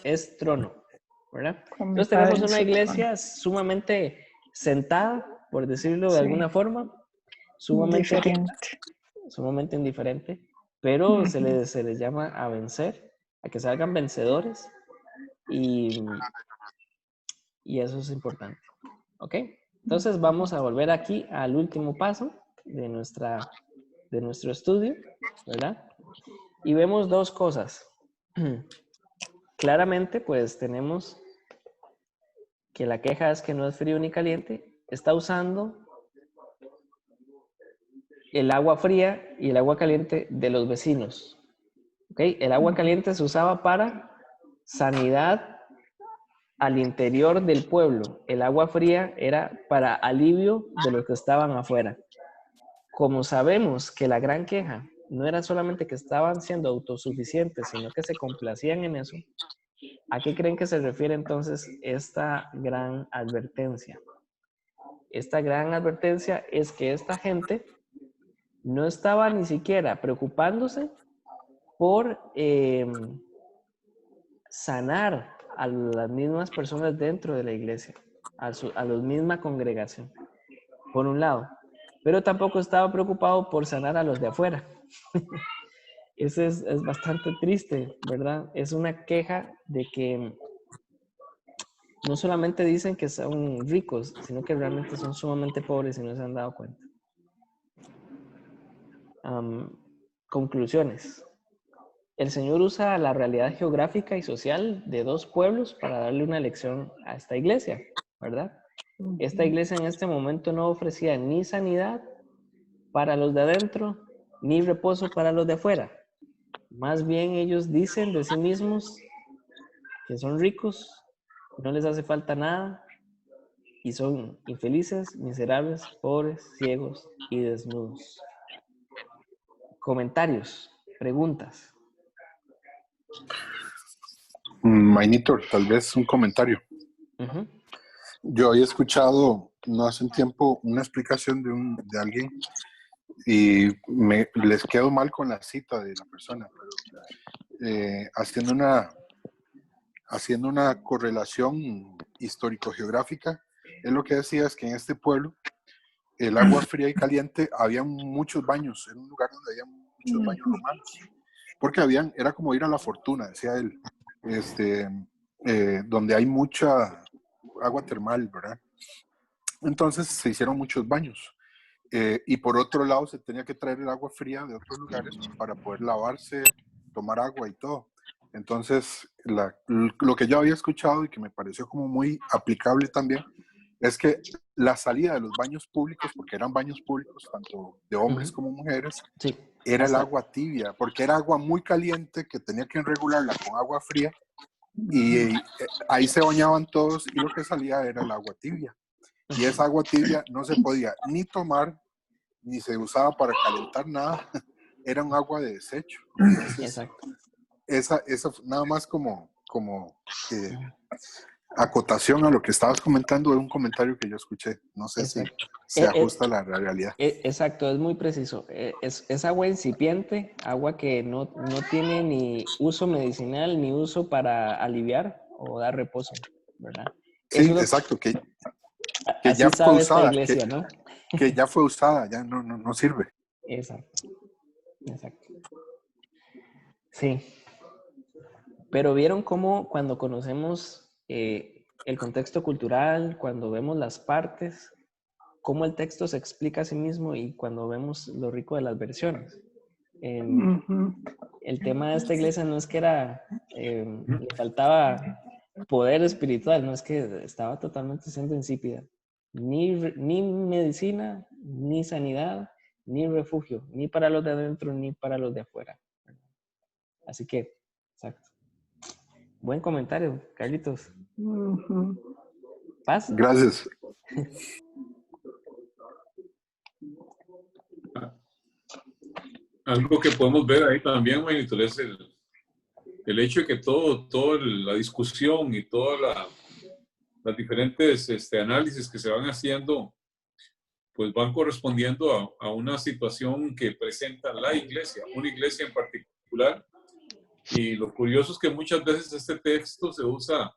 es trono, ¿verdad? Entonces tenemos una iglesia sumamente sentada, por decirlo de alguna forma, sumamente indiferente, pero se les llama a vencer, a que salgan vencedores, y eso es importante, ¿ok? Entonces vamos a volver aquí al último paso de nuestro estudio, ¿verdad? Y vemos dos cosas. Claramente, pues tenemos que la queja es que no es frío ni caliente. Está usando el agua fría y el agua caliente de los vecinos. ¿Okay? El agua caliente se usaba para sanidad al interior del pueblo. El agua fría era para alivio de los que estaban afuera. Como sabemos que la gran queja no era solamente que estaban siendo autosuficientes, sino que se complacían en eso, ¿a qué creen que se refiere entonces esta gran advertencia? Esta gran advertencia es que esta gente no estaba ni siquiera preocupándose por sanar a las mismas personas dentro de la iglesia, a la misma congregación, por un lado, pero tampoco estaba preocupado por sanar a los de afuera. Eso es bastante triste, ¿verdad? Es una queja de que no solamente dicen que son ricos, sino que realmente son sumamente pobres y no se han dado cuenta. Conclusiones. El Señor usa la realidad geográfica y social de dos pueblos para darle una lección a esta iglesia, ¿verdad? Esta iglesia en este momento no ofrecía ni sanidad para los de adentro, ni reposo para los de afuera. Más bien ellos dicen de sí mismos que son ricos, no les hace falta nada y son infelices, miserables, pobres, ciegos y desnudos. Comentarios, preguntas. Mainito, tal vez un comentario. Yo había escuchado no hace un tiempo una explicación de alguien y les quedo mal con la cita de la persona, pero haciendo una correlación histórico-geográfica, él lo que decía es que en este pueblo el agua fría y caliente, había muchos baños, era un lugar donde había muchos baños romanos, porque era como ir a la Fortuna, decía él, donde hay mucha agua termal, ¿verdad? Entonces se hicieron muchos baños. Y por otro lado se tenía que traer el agua fría de otros lugares para poder lavarse, tomar agua y todo. Entonces, lo que yo había escuchado y que me pareció como muy aplicable también, es que la salida de los baños públicos, porque eran baños públicos, tanto de hombres como mujeres, Sí. era el Hasta- agua tibia, porque era agua muy caliente que tenía que regularla con agua fría y ahí se bañaban todos y lo que salía era el agua tibia. Y esa agua tibia no se podía ni tomar, ni se usaba para calentar nada, era un agua de desecho. Entonces, Exacto. esa nada más como acotación a lo que estabas comentando, es un comentario que yo escuché. No sé si Exacto. se ajusta a la realidad. Exacto, es muy preciso. Es agua incipiente, agua que no tiene ni uso medicinal ni uso para aliviar o dar reposo, ¿verdad? Sí, Eso es lo exacto, que así ya fue sabe esta usada, iglesia, ¿no? que ya fue usada, ya no sirve. Exacto, exacto. Sí. Pero vieron cómo cuando conocemos el contexto cultural, cuando vemos las partes, cómo el texto se explica a sí mismo y cuando vemos lo rico de las versiones. El tema de esta iglesia no es que le faltaba poder espiritual, no es que estaba totalmente siendo insípida. Ni medicina, ni sanidad, ni refugio, ni para los de adentro, ni para los de afuera. Así que, exacto. Buen comentario, Carlitos. Paz. Gracias. Algo que podemos ver ahí también, Maynito, es el hecho de que toda la discusión y todas las diferentes análisis que se van haciendo, pues van correspondiendo a una situación que presenta la iglesia, una iglesia en particular. Y lo curioso es que muchas veces este texto se usa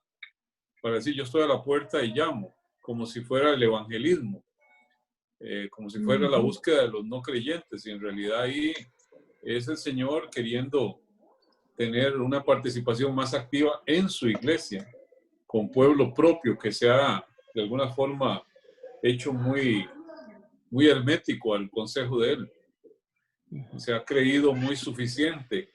para decir yo estoy a la puerta y llamo, como si fuera el evangelismo, como si fuera la búsqueda de los no creyentes. Y en realidad ahí es el Señor queriendo tener una participación más activa en su iglesia, con pueblo propio que se ha de alguna forma hecho muy hermético al consejo de él. Se ha creído muy suficiente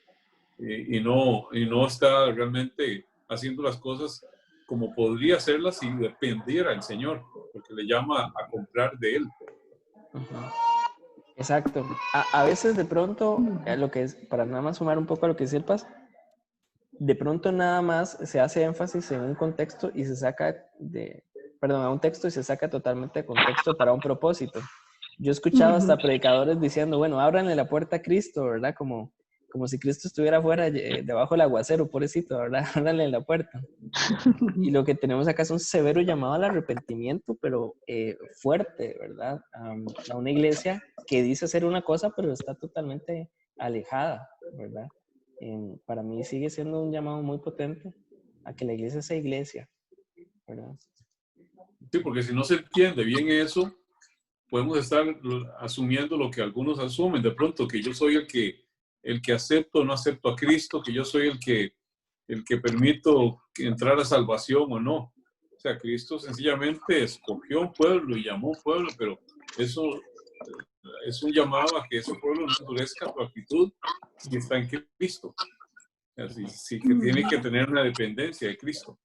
y no está realmente haciendo las cosas como podría hacerlas si dependiera del Señor, porque le llama a comprar de él. Exacto. A veces de pronto, lo que es, para nada más sumar un poco a lo que decía el Paz, de pronto nada más se hace énfasis en un contexto y se saca a un texto y se saca totalmente de contexto para un propósito. Yo he escuchado hasta predicadores diciendo, bueno, ábranle la puerta a Cristo, ¿verdad? Como si Cristo estuviera afuera, debajo del aguacero, pobrecito, ¿verdad? Ábranle la puerta. Y lo que tenemos acá es un severo llamado al arrepentimiento, pero fuerte, ¿verdad? A una iglesia que dice ser una cosa, pero está totalmente alejada, ¿verdad? Para mí sigue siendo un llamado muy potente a que la iglesia sea iglesia, ¿verdad? Sí, porque si no se entiende bien eso, podemos estar asumiendo lo que algunos asumen, de pronto que yo soy el que acepto o no acepto a Cristo, que yo soy el que permito entrar a salvación o no. O sea, Cristo sencillamente escogió un pueblo y llamó un pueblo, pero eso es un llamado a que ese pueblo no endurezca su actitud si está en Cristo. Así, sí que tiene que tener una dependencia de Cristo.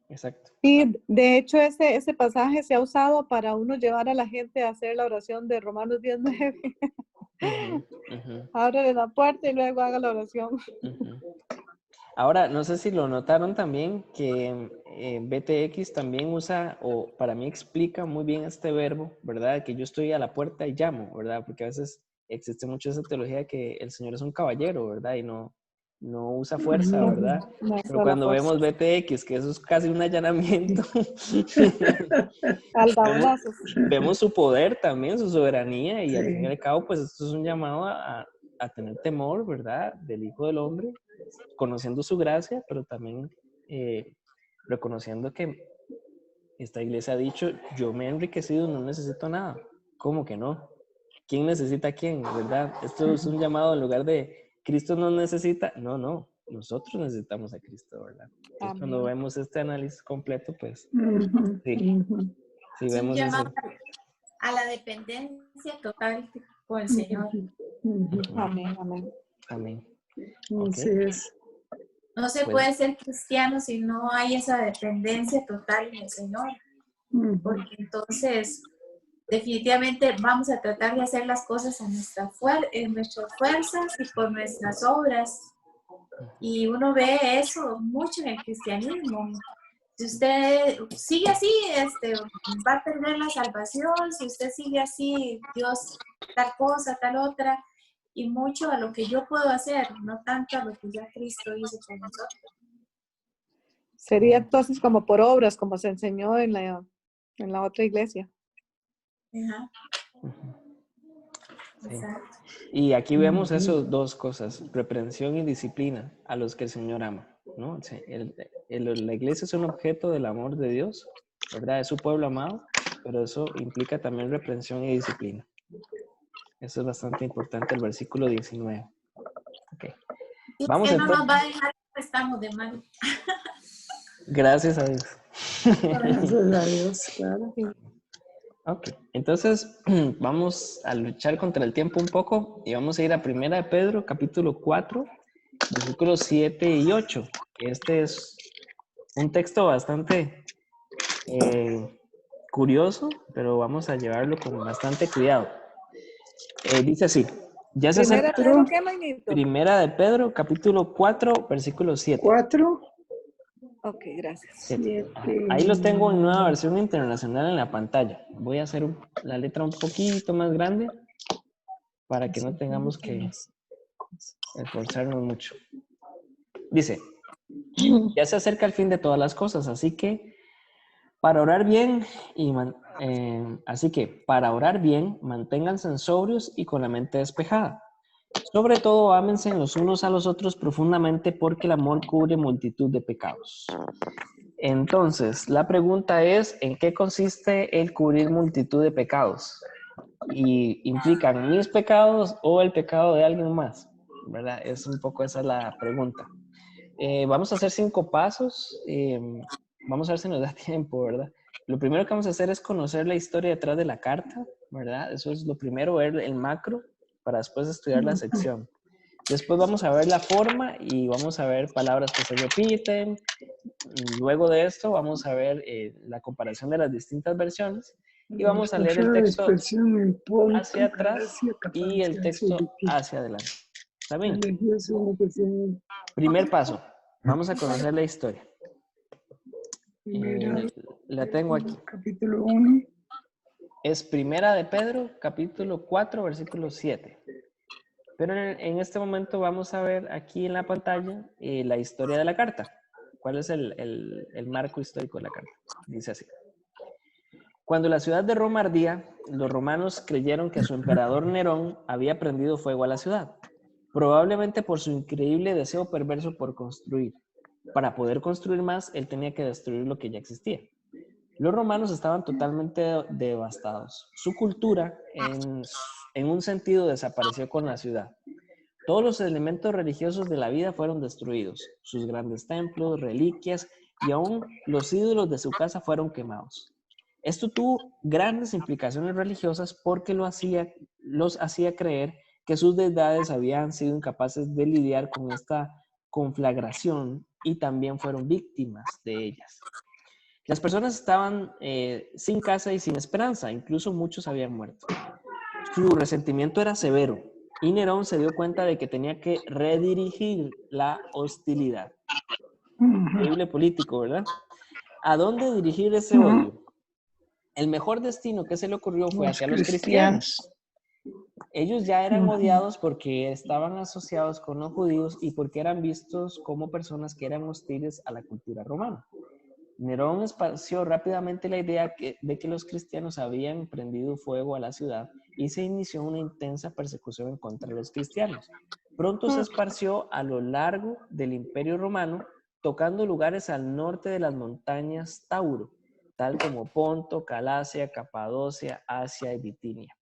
Exacto. Y de hecho ese pasaje se ha usado para uno llevar a la gente a hacer la oración de Romanos 19. Ábrele la puerta y luego haga la oración. Ahora, no sé si lo notaron también que BTX también usa, o para mí explica muy bien este verbo, ¿verdad? Que yo estoy a la puerta y llamo, ¿verdad? Porque a veces existe mucho esa teología de que el Señor es un caballero, ¿verdad? Y no usa fuerza, ¿verdad? Pero cuando vemos BTX, que eso es casi un allanamiento, vemos su poder también, su soberanía, y al fin y al cabo, pues esto es un llamado a tener temor, ¿verdad? Del Hijo del Hombre, conociendo su gracia, pero también reconociendo que esta iglesia ha dicho, yo me he enriquecido, no necesito nada. ¿Cómo que no? ¿Quién necesita a quién, verdad? Esto es un llamado en lugar de Cristo nos necesita. No, nosotros necesitamos a Cristo, ¿verdad? Entonces, cuando vemos este análisis completo, pues sí vemos eso. A la dependencia total con el Señor. Amén. Así es. No se puede ser cristiano si no hay esa dependencia total en el Señor. porque entonces definitivamente vamos a tratar de hacer las cosas en nuestras fuerzas y por nuestras obras. Y uno ve eso mucho en el cristianismo. Si usted sigue así, va a perder la salvación. Si usted sigue así, Dios tal cosa, tal otra. Y mucho a lo que yo puedo hacer, no tanto a lo que ya Cristo hizo por nosotros. Sería entonces como por obras, como se enseñó en la otra iglesia. Ajá. Sí. Exacto. Y aquí vemos esas dos cosas, reprensión y disciplina a los que el Señor ama, ¿no? O sea, la iglesia es un objeto del amor de Dios, ¿verdad? Es su pueblo amado, pero eso implica también reprensión y disciplina. Eso es bastante importante, el versículo 19. Okay. Y Vamos usted no entonces. nos va a dejar que estamos de mal. Gracias a Dios. Gracias a Dios, claro. Ok, entonces vamos a luchar contra el tiempo un poco y vamos a ir a 1 de Pedro, capítulo 4, versículos 7 y 8. Este es un texto bastante curioso, pero vamos a llevarlo con bastante cuidado. Dice así, ya se Primera acerca. Pedro, ¿qué, Mainito? 1 de Pedro, capítulo 4, versículo 7. 4. Ok, gracias. 7. Ahí los tengo en nueva versión internacional en la pantalla. Voy a hacer la letra un poquito más grande para que no tengamos que esforzarnos mucho. Dice, ya se acerca el fin de todas las cosas, así que para orar bien, manténganse sobrios y con la mente despejada. Sobre todo, ámense los unos a los otros profundamente porque el amor cubre multitud de pecados. Entonces, la pregunta es, ¿en qué consiste el cubrir multitud de pecados? ¿Y implican mis pecados o el pecado de alguien más? ¿Verdad? Es un poco esa la pregunta. Vamos a hacer 5 pasos. Vamos a ver si nos da tiempo, ¿verdad? Lo primero que vamos a hacer es conocer la historia detrás de la carta, ¿verdad? Eso es lo primero, ver el macro para después estudiar la sección. Después vamos a ver la forma y vamos a ver palabras que se repiten. Luego de esto vamos a ver la comparación de las distintas versiones y vamos a leer el texto hacia atrás y el texto hacia adelante. ¿Está bien? Primer paso, vamos a conocer la historia. La tengo aquí. Capítulo 1. Es 1 de Pedro, capítulo 4, versículo 7. Pero en este momento vamos a ver aquí en la pantalla la historia de la carta. ¿Cuál es el marco histórico de la carta? Dice así. Cuando la ciudad de Roma ardía, los romanos creyeron que su emperador Nerón había prendido fuego a la ciudad, probablemente por su increíble deseo perverso por construir. Para poder construir más, él tenía que destruir lo que ya existía. Los romanos estaban totalmente devastados. Su cultura, en un sentido, desapareció con la ciudad. Todos los elementos religiosos de la vida fueron destruidos. Sus grandes templos, reliquias y aún los ídolos de su casa fueron quemados. Esto tuvo grandes implicaciones religiosas porque los hacía creer que sus deidades habían sido incapaces de lidiar con esta conflagración y también fueron víctimas de ellas. Las personas estaban sin casa y sin esperanza, incluso muchos habían muerto. Su resentimiento era severo y Nerón se dio cuenta de que tenía que redirigir la hostilidad. Increíble político, ¿verdad? ¿A dónde dirigir ese odio? El mejor destino que se le ocurrió fue hacia los cristianos. Ellos ya eran odiados porque estaban asociados con los judíos y porque eran vistos como personas que eran hostiles a la cultura romana. Nerón esparció rápidamente la idea de que los cristianos habían prendido fuego a la ciudad y se inició una intensa persecución en contra de los cristianos. Pronto se esparció a lo largo del Imperio Romano, tocando lugares al norte de las montañas Tauro, tal como Ponto, Galacia, Capadocia, Asia y Bitinia.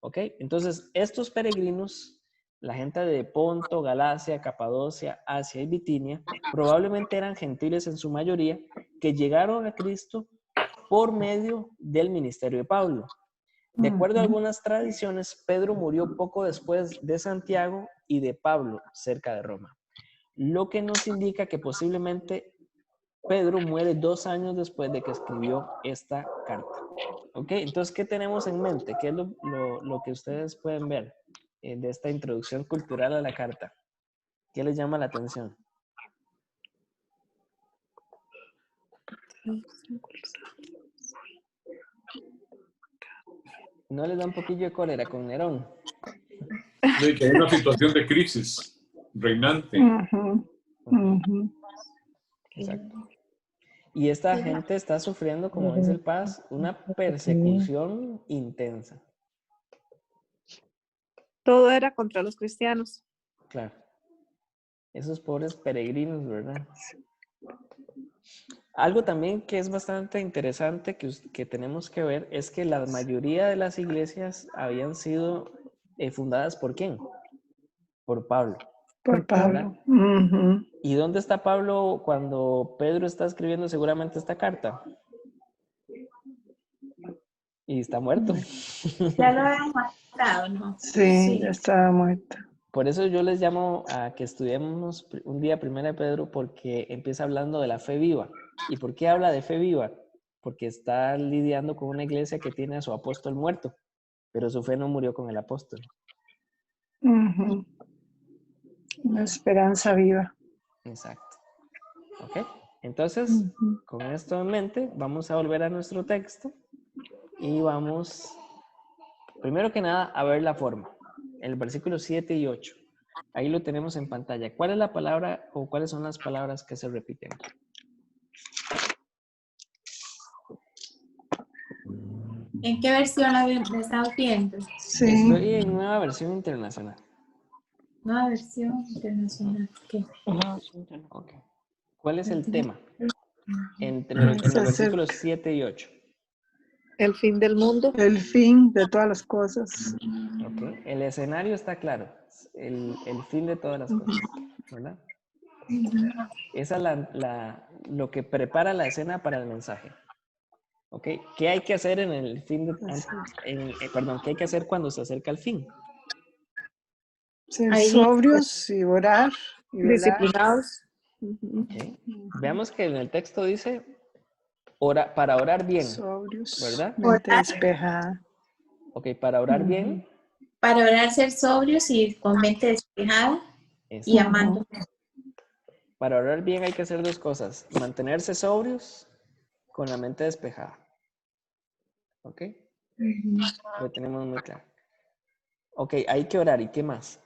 ¿Ok? Entonces, estos peregrinos, la gente de Ponto, Galacia, Capadocia, Asia y Bitinia, probablemente eran gentiles en su mayoría que llegaron a Cristo por medio del ministerio de Pablo. De acuerdo a algunas tradiciones, Pedro murió poco después de Santiago y de Pablo, cerca de Roma, lo que nos indica que posiblemente Pedro muere 2 años después de que escribió esta carta. ¿Ok? Entonces, ¿qué tenemos en mente? ¿Qué es lo que ustedes pueden ver de esta introducción cultural a la carta? ¿Qué les llama la atención? ¿No les da un poquillo de cólera con Nerón? De que hay una situación de crisis reinante. Exacto. Y esta gente está sufriendo, como dice el Paz, una persecución intensa. Todo era contra los cristianos. Claro. Esos pobres peregrinos, ¿verdad? Algo también que es bastante interesante que tenemos que ver es que la mayoría de las iglesias habían sido fundadas ¿por quién? Por Pablo. Por ¿verdad? Pablo. ¿Y dónde está Pablo cuando Pedro está escribiendo seguramente esta carta? Y está muerto. Ya lo habían matado, ¿no? Sí, ya estaba muerto. Por eso yo les llamo a que estudiemos un día 1 de Pedro, porque empieza hablando de la fe viva. ¿Y por qué habla de fe viva? Porque está lidiando con una iglesia que tiene a su apóstol muerto, pero su fe no murió con el apóstol. Una esperanza viva. Exacto. ¿Ok? Entonces, con esto en mente, vamos a volver a nuestro texto y vamos, primero que nada, a ver la forma. El versículo 7 y 8. Ahí lo tenemos en pantalla. ¿Cuál es la palabra o cuáles son las palabras que se repiten? ¿En qué versión la estamos viendo? Sí. Estoy en Nueva Versión Internacional. Nueva versión internacional. ¿Qué? Ok. ¿Cuál es el tema? En Es los hacer- versículos 7 y 8. El fin del mundo. El fin de todas las cosas. Ok. El escenario está claro. El fin de todas las cosas. ¿Verdad? Esa es lo que prepara la escena para el mensaje. ¿Ok? ¿Qué hay que hacer en el fin de, perdón, qué hay que hacer cuando se acerca el fin? Ser Ahí sobrios y orar y velar. Disciplinados. Okay. Veamos que en el texto dice para orar bien, Sobrios, ¿verdad? mente despejada. Ok, para orar bien. Para orar, ser sobrios y con mente despejada y amando. Para orar bien hay que hacer 2 cosas. Mantenerse sobrios con la mente despejada. ¿Ok? Lo tenemos muy claro. Ok, hay que orar. ¿Y qué más?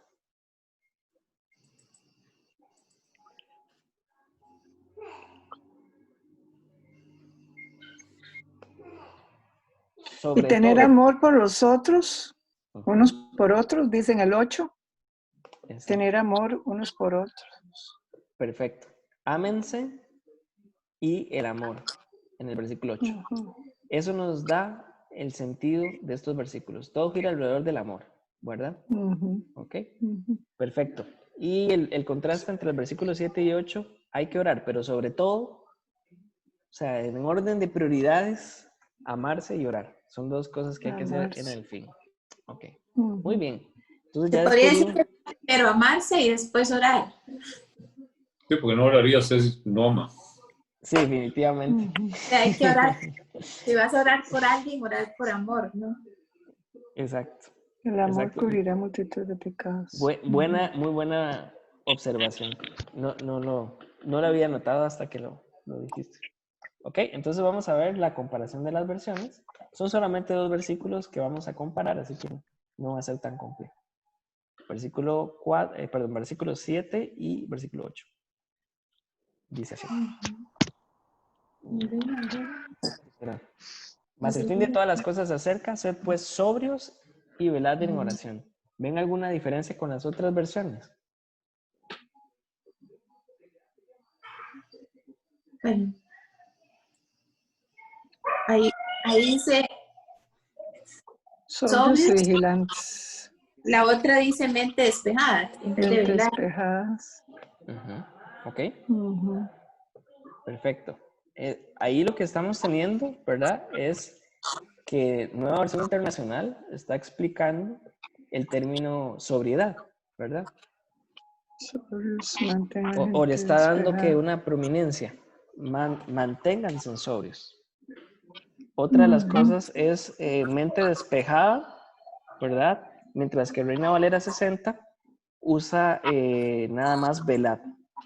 Y tener todo. amor por los otros, unos por otros, dicen el 8. Exacto. Tener amor unos por otros. Perfecto. Ámense y el amor en el versículo 8. Eso nos da el sentido de estos versículos. Todo gira alrededor del amor, ¿verdad? ¿Ok? Perfecto. Y el contraste entre el versículo 7 y 8, hay que orar, pero sobre todo, o sea, en orden de prioridades, amarse y orar. Son 2 cosas que hay que hacer en el fin. Ok. Muy bien. Entonces Se ya podría decir descubrimos. que primero amarse y después orar. Sí, porque no orarías si no ama. Sí, definitivamente. O sea, hay que orar. Si vas a orar por alguien, orar por amor, ¿no? Exacto. El amor Exacto. cubrirá multitud de pecados. Muy buena observación. No lo había notado hasta que lo dijiste. Ok, entonces vamos a ver la comparación de las versiones. Son solamente 2 versículos que vamos a comparar, así que no va a ser tan complejo. Versículo 7 y versículo 8. Dice así. Mas el fin de todas las cosas se acerca, sed pues sobrios y velad en oración. ¿Ven alguna diferencia con las otras versiones? Bueno. Ahí dice Sobrios y sobrios. vigilantes. La otra dice mente despejada. En vez de Mentes velar. despejadas. Ok. Perfecto. Ahí lo que estamos teniendo, ¿verdad? Es que Nueva Versión Internacional está explicando el término sobriedad, ¿verdad? Sobrios, mantener O le mente está dando que despejada. una prominencia, manténganse sobrios. Otra de las cosas es mente despejada, ¿verdad? Mientras que Reina Valera 60 usa nada más velad,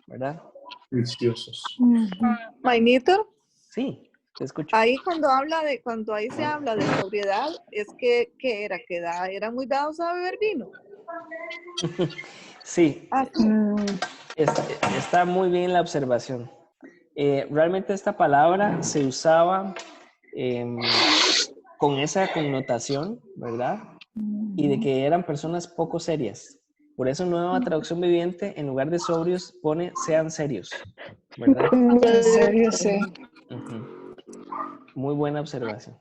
¿verdad? Juiciosos. Mainito, Sí, te escucho. ahí cuando ahí se habla de sobriedad, es que era muy dados a beber vino. Sí, Ah, está muy bien la observación. Realmente esta palabra se usaba con esa connotación, ¿verdad? Y de que eran personas poco serias. Por eso Nueva Traducción Viviente, en lugar de sobrios, pone sean serios, ¿verdad? En serio, sí. Ujú. Muy buena observación.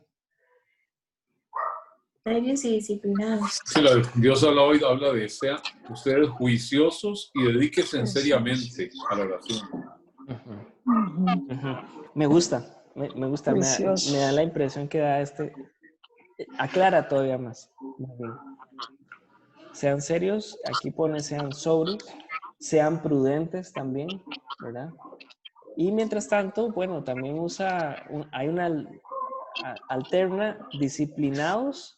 Serios y disciplinados. Sí, Dios habla de sean ustedes juiciosos y dedíquense seriamente a la oración. Ujú. Ujú. Me gusta, me gusta, me da la impresión que da aclara todavía más. Muy bien. Sean serios, aquí pone sean sobrios, sean prudentes también, ¿verdad? Y mientras tanto, bueno, también hay una alterna disciplinados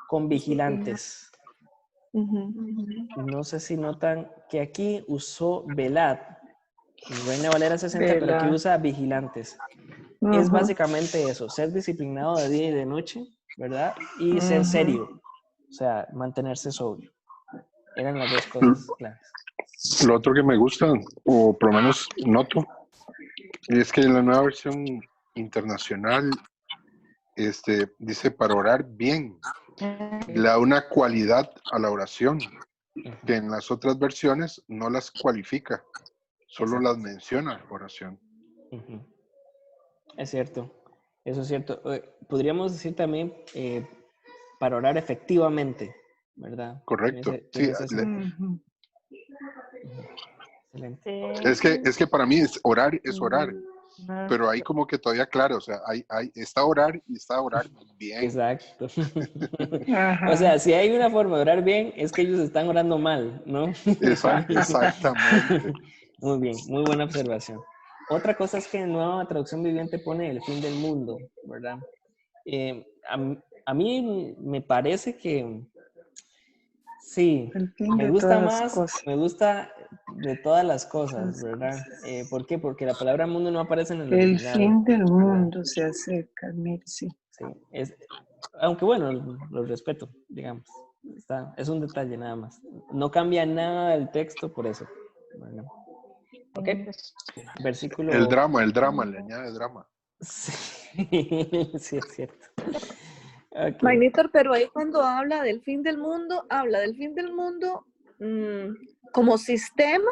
con vigilantes. No sé si notan que aquí usó velad, Reina Valera 60, pero aquí usa vigilantes. Es básicamente eso, ser disciplinado de día y de noche, ¿verdad? Y ser serio, o sea, mantenerse sobrio. Eran las dos cosas claves. Lo otro que me gusta, o por lo menos noto, es que en la nueva versión internacional dice para orar bien. Le da una cualidad a la oración que en las otras versiones no las cualifica, solo las menciona oración. Es cierto, eso es cierto. Podríamos decir también para orar efectivamente, ¿verdad? Correcto. Tiene Sí, ese sentido. Excelente. es que para mí orar es orar, pero ahí como que todavía claro, o sea, está orar y está orar bien. Exacto. O sea, si hay una forma de orar bien, es que ellos están orando mal, ¿no? Exactamente. Muy bien, muy buena observación. Otra cosa es que en Nueva Traducción Viviente pone el fin del mundo, ¿verdad? A mí me parece que sí, me gusta más, me gusta de todas las cosas, ¿verdad? ¿Por qué? Porque la palabra mundo no aparece en el original. El fin del mundo se acerca, mire, sí. Sí, aunque bueno, lo respeto, digamos. Es un detalle nada más. No cambia nada del texto por eso. Bueno, ok. Versículo. El drama, le añade drama. Sí, sí es cierto. Okay. Magnitor, pero ahí cuando habla del fin del mundo como sistema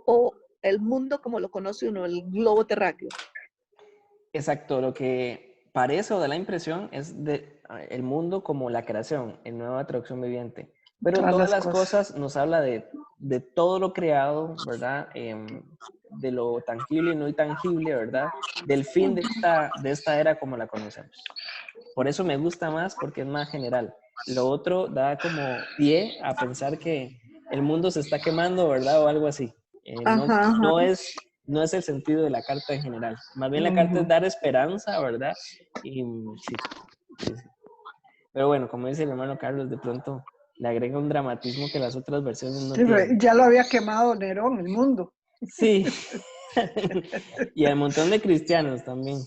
o el mundo como lo conoce uno, el globo terráqueo. Exacto, lo que parece o da la impresión es el mundo como la creación, en Nueva Traducción Viviente. Pero todas las cosas nos habla de todo lo creado, ¿verdad? De lo tangible y no tangible, ¿verdad? Del fin de esta era como la conocemos. Por eso me gusta más, porque es más general. Lo otro da como pie a pensar que el mundo se está quemando, ¿verdad? O algo así. No es el sentido de la carta en general. Más bien la carta es dar esperanza, ¿verdad? Y sí. Pero bueno, como dice el hermano Carlos, de pronto le agrega un dramatismo que las otras versiones no tienen. Ya lo había quemado Nerón, el mundo. Sí. Y al montón de cristianos también.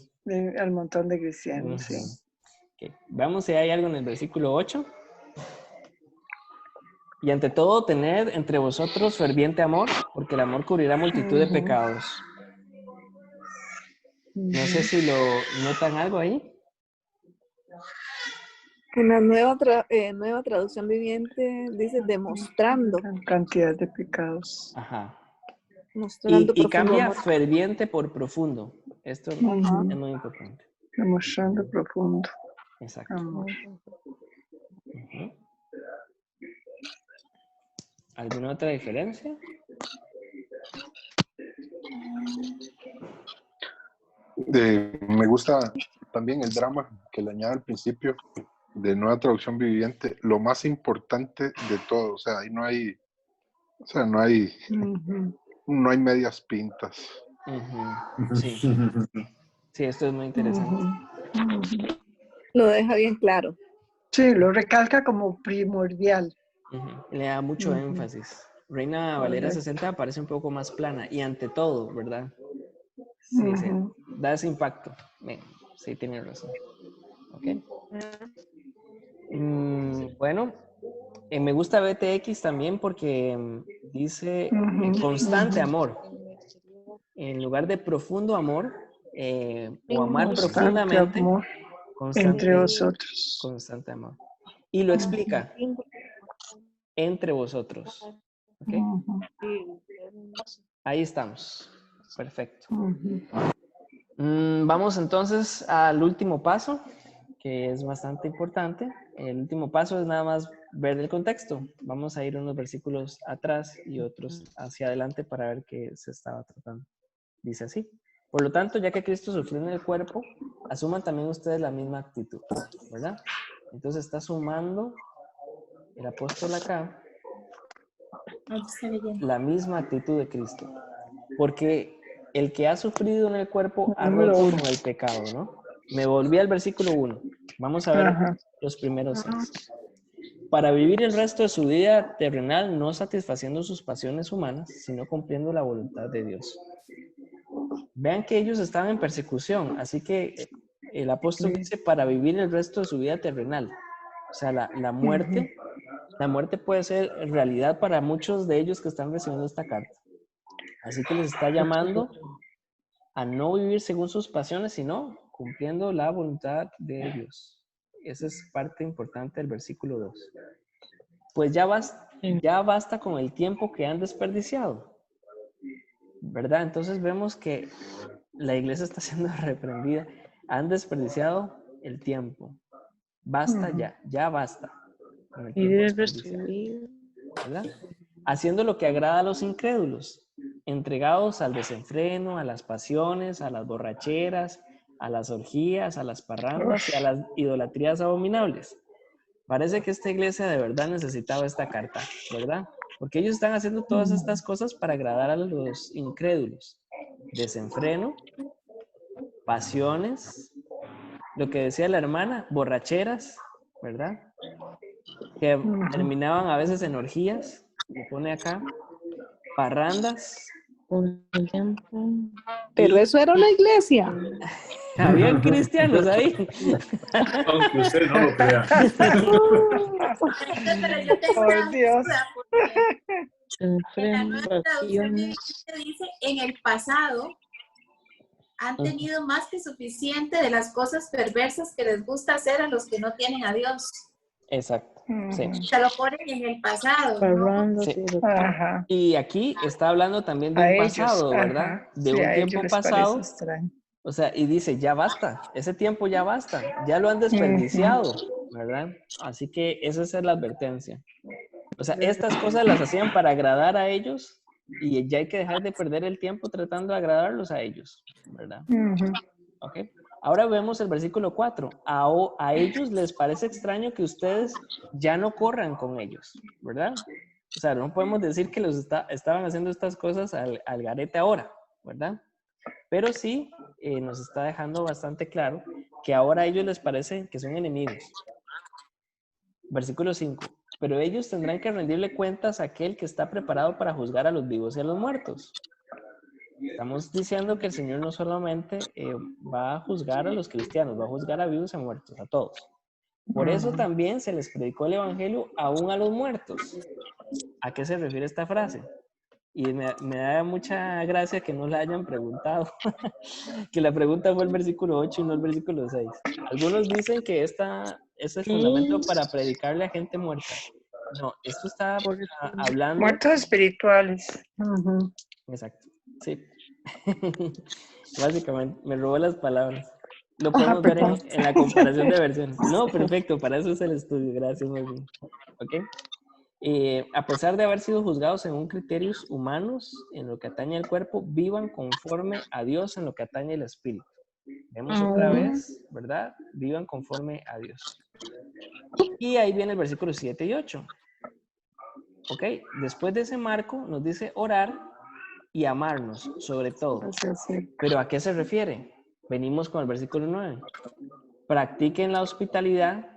Al montón de cristianos, sí. Okay. Veamos si hay algo en el versículo 8. Y ante todo, tened entre vosotros ferviente amor, porque el amor cubrirá multitud de pecados. No sé si lo notan algo ahí. En la nueva traducción viviente dice demostrando. Cantidad de pecados. Ajá. Mostrando y cambia amor. Ferviente por profundo. Esto es muy importante. Demostrando profundo. Exacto. Amor. ¿Alguna otra diferencia? Me gusta también el drama que le añade al principio de Nueva Traducción Viviente, lo más importante de todo, o sea, ahí no hay medias pintas. Ujú, sí. Sí, esto es muy interesante. Lo deja bien claro. Sí, lo recalca como primordial. Le da mucho énfasis. Reina Valera Correcto. 60 parece un poco más plana y ante todo, ¿verdad? Sí, sí, da ese impacto. Sí, tiene razón. Ok. Bueno, me gusta BTX también porque dice constante amor. En lugar de profundo amor o amar Constante profundamente, amor entre vosotros. constante amor. Y lo explica entre vosotros. ¿Ok? Ahí estamos. Perfecto. Vamos entonces al último paso, que es bastante importante. El último paso es nada más ver el contexto. Vamos a ir unos versículos atrás y otros hacia adelante para ver qué se estaba tratando. Dice así. Por lo tanto, ya que Cristo sufrió en el cuerpo, asuman también ustedes la misma actitud, ¿verdad? Entonces está sumando el apóstol acá la misma actitud de Cristo. Porque el que ha sufrido en el cuerpo ha Número roto 1. con el pecado, ¿no? Me volví al versículo 1. Vamos a ver Ajá. los primeros 6. Para vivir el resto de su vida terrenal no satisfaciendo sus pasiones humanas, sino cumpliendo la voluntad de Dios. Vean que ellos estaban en persecución, así que el apóstol dice para vivir el resto de su vida terrenal. O sea, la muerte puede ser realidad para muchos de ellos que están recibiendo esta carta. Así que les está llamando a no vivir según sus pasiones, sino cumpliendo la voluntad de Dios. Esa es parte importante del versículo 2. Pues ya basta con el tiempo que han desperdiciado, ¿verdad? Entonces vemos que la iglesia está siendo reprendida. Han desperdiciado el tiempo. Basta ya basta con el tiempo desperdiciado, ¿verdad? Haciendo lo que agrada a los incrédulos, entregados al desenfreno, a las pasiones, a las borracheras, a las orgías, a las parrandas y a las idolatrías abominables. Parece que esta iglesia de verdad necesitaba esta carta, ¿verdad? Porque ellos están haciendo todas estas cosas para agradar a los incrédulos. Desenfreno, pasiones, lo que decía la hermana, borracheras, ¿verdad? Que terminaban a veces en orgías, lo pone acá, parrandas. Pero eso era una iglesia. Habían cristianos ahí. Aunque usted no lo crea. Pero yo tengo Por una Dios. duda, porque en la nueva traducción viviente dice, en el pasado han tenido más que suficiente de las cosas perversas que les gusta hacer a los que no tienen a Dios. Exacto, sí. Se lo ponen en el pasado, ¿no? Sí. Ajá. Y aquí está hablando también de A un ellos, pasado, ¿verdad? ajá. De Sí, un a ellos tiempo les parece pasado. extraño. O sea, y dice, ya basta, ese tiempo ya basta, ya lo han desperdiciado, ¿verdad? Así que esa es la advertencia. O sea, estas cosas las hacían para agradar a ellos y ya hay que dejar de perder el tiempo tratando de agradarlos a ellos, ¿verdad? ¿Ok? Ahora vemos el versículo 4. A ellos les parece extraño que ustedes ya no corran con ellos, ¿verdad? O sea, no podemos decir que estaban haciendo estas cosas al garete ahora, ¿verdad? Pero sí nos está dejando bastante claro que ahora a ellos les parece que son enemigos. Versículo 5. Pero ellos tendrán que rendirle cuentas a aquel que está preparado para juzgar a los vivos y a los muertos. Estamos diciendo que el Señor no solamente va a juzgar a los cristianos, va a juzgar a vivos y a muertos, a todos. Por eso también se les predicó el Evangelio aún a los muertos. ¿A qué se refiere esta frase? Y me da mucha gracia que no la hayan preguntado, que la pregunta fue el versículo 8 y no el versículo 6. Algunos dicen que es el fundamento para predicarle a gente muerta. No, esto está hablando... Muertos espirituales. Exacto, sí. Básicamente, me robó las palabras. Lo podemos ver en la comparación de versiones. No, perfecto, para eso es el estudio. Gracias, muy bien. ¿Ok? A pesar de haber sido juzgados según criterios humanos en lo que atañe al cuerpo, vivan conforme a Dios en lo que atañe al espíritu. Vemos otra vez, ¿verdad? Vivan conforme a Dios. Y ahí viene el versículo 7 y 8. ¿Ok? Después de ese marco nos dice orar y amarnos sobre todo. Sí. ¿Pero a qué se refiere? Venimos con el versículo 9. Practiquen la hospitalidad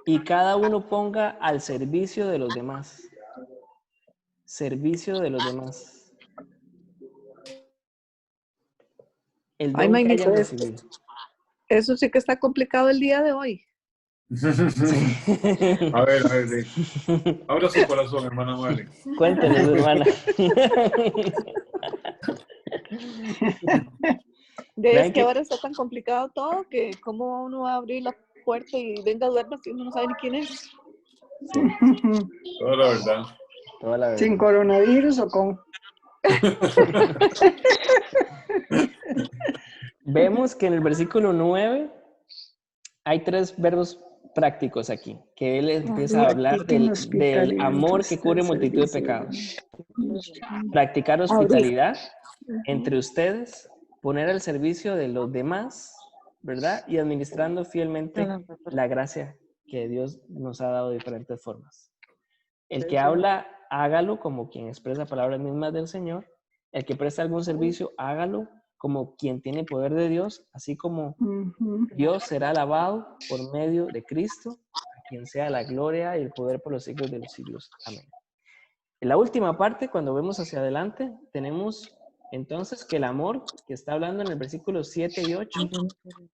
y cada uno ponga al servicio de los demás. Servicio de los demás. El Ay, don que Maynito, hayan recibido. eso sí que está complicado el día de hoy. A ver, abra su corazón, hermana Male. Cuéntenos, hermana. Es que ahora está tan complicado todo que cómo uno va a abrir la puerta y venga a duerme si uno no sabe ni quién es. Toda la verdad. Toda la ¿Sin verdad. coronavirus o con? Vemos que en el versículo 9 hay 3 verbos prácticos aquí, que él empieza a hablar Practiquen del hospitalidad amor que entre cubre ustedes, multitud de servicio. pecados. Practicar hospitalidad entre ustedes, poner al servicio de los demás, ¿verdad? Y administrando fielmente la gracia que Dios nos ha dado de diferentes formas. El que habla, hágalo como quien expresa palabras mismas del Señor. El que presta algún servicio, hágalo como quien tiene poder de Dios, así como Dios será alabado por medio de Cristo, a quien sea la gloria y el poder por los siglos de los siglos. Amén. En la última parte, cuando vemos hacia adelante, tenemos entonces que el amor que está hablando en el versículo 7 y 8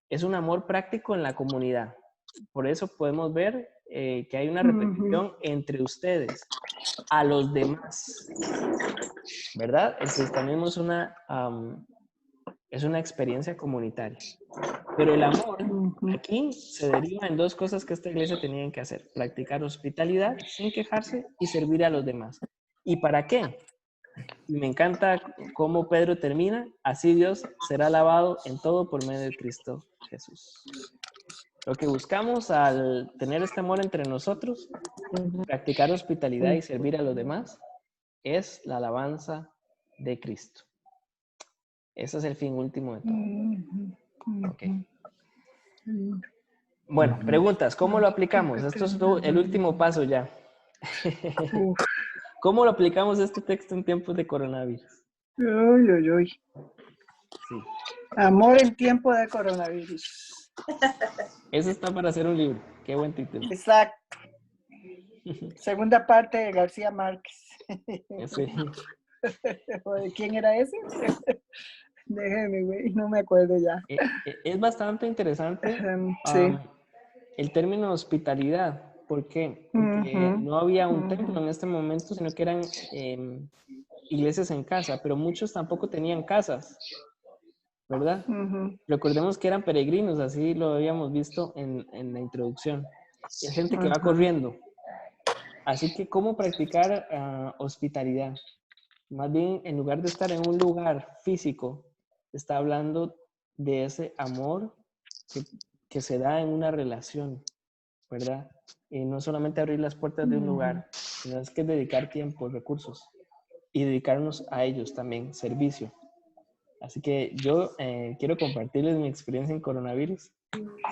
es un amor práctico en la comunidad. Por eso podemos ver que hay una repetición entre ustedes, a los demás, ¿verdad? El cristianismo es una experiencia comunitaria. Pero el amor aquí se deriva en 2 cosas que esta iglesia tenía que hacer: practicar hospitalidad sin quejarse y servir a los demás. ¿Y para qué? Y me encanta cómo Pedro termina: así Dios será alabado en todo por medio de Cristo Jesús. Lo que buscamos al tener este amor entre nosotros, practicar hospitalidad y servir a los demás, es la alabanza de Cristo. Ese es el fin último de todo. Okay. Bueno, preguntas, ¿cómo lo aplicamos? Esto es el último paso ya. ¿Cómo lo aplicamos este texto en tiempos de coronavirus? Uy. Sí. Amor en tiempo de coronavirus. Eso está para hacer un libro. Qué buen título. Exacto. Segunda parte de García Márquez. Sí. ¿De quién era ese? Déjeme, güey, no me acuerdo ya. Es bastante interesante Sí. el término hospitalidad. ¿Por qué? Porque no había un templo en este momento, sino que eran iglesias en casa, pero muchos tampoco tenían casas, ¿verdad? Recordemos que eran peregrinos, así lo habíamos visto en la introducción. Y hay gente que va corriendo. Así que, ¿cómo practicar hospitalidad? Más bien, en lugar de estar en un lugar físico, está hablando de ese amor que se da en una relación, ¿verdad? Y no solamente abrir las puertas de un lugar, sino es que dedicar tiempo, recursos y dedicarnos a ellos también, servicio. Así que yo quiero compartirles mi experiencia en coronavirus.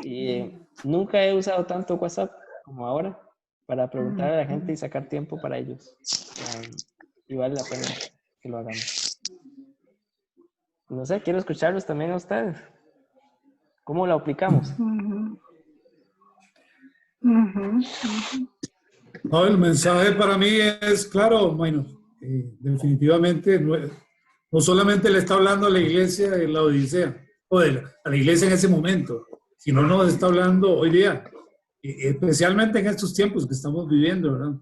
Y nunca he usado tanto WhatsApp como ahora para preguntar a la gente y sacar tiempo para ellos. Y vale la pena que lo hagamos. No sé, quiero escucharlos también a ustedes. ¿Cómo lo aplicamos? No, el mensaje para mí es claro, bueno, definitivamente no solamente le está hablando a la iglesia de la Odisea, o a la iglesia en ese momento, sino nos está hablando hoy día, especialmente en estos tiempos que estamos viviendo, ¿verdad?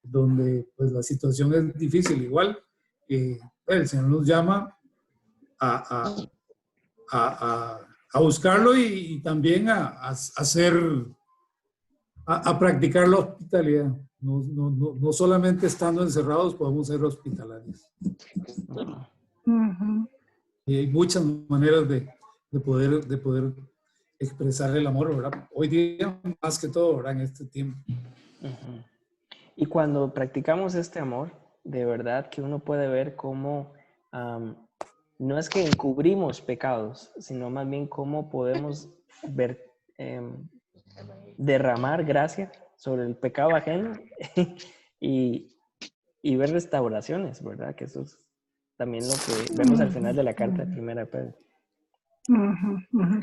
Donde pues la situación es difícil. Igual, el Señor nos llama a buscarlo y también a practicar la hospitalidad. No solamente estando encerrados podemos ser hospitalarios. Y hay muchas maneras de poder expresar el amor, ¿verdad? Hoy día más que todo, ¿verdad? En este tiempo. Y cuando practicamos este amor, de verdad que uno puede ver cómo no es que encubrimos pecados, sino más bien cómo podemos ver, derramar gracia sobre el pecado ajeno y y ver restauraciones, ¿verdad? Que eso es también lo que vemos al final de la carta de Primera de Pedro. Ujú, ujú.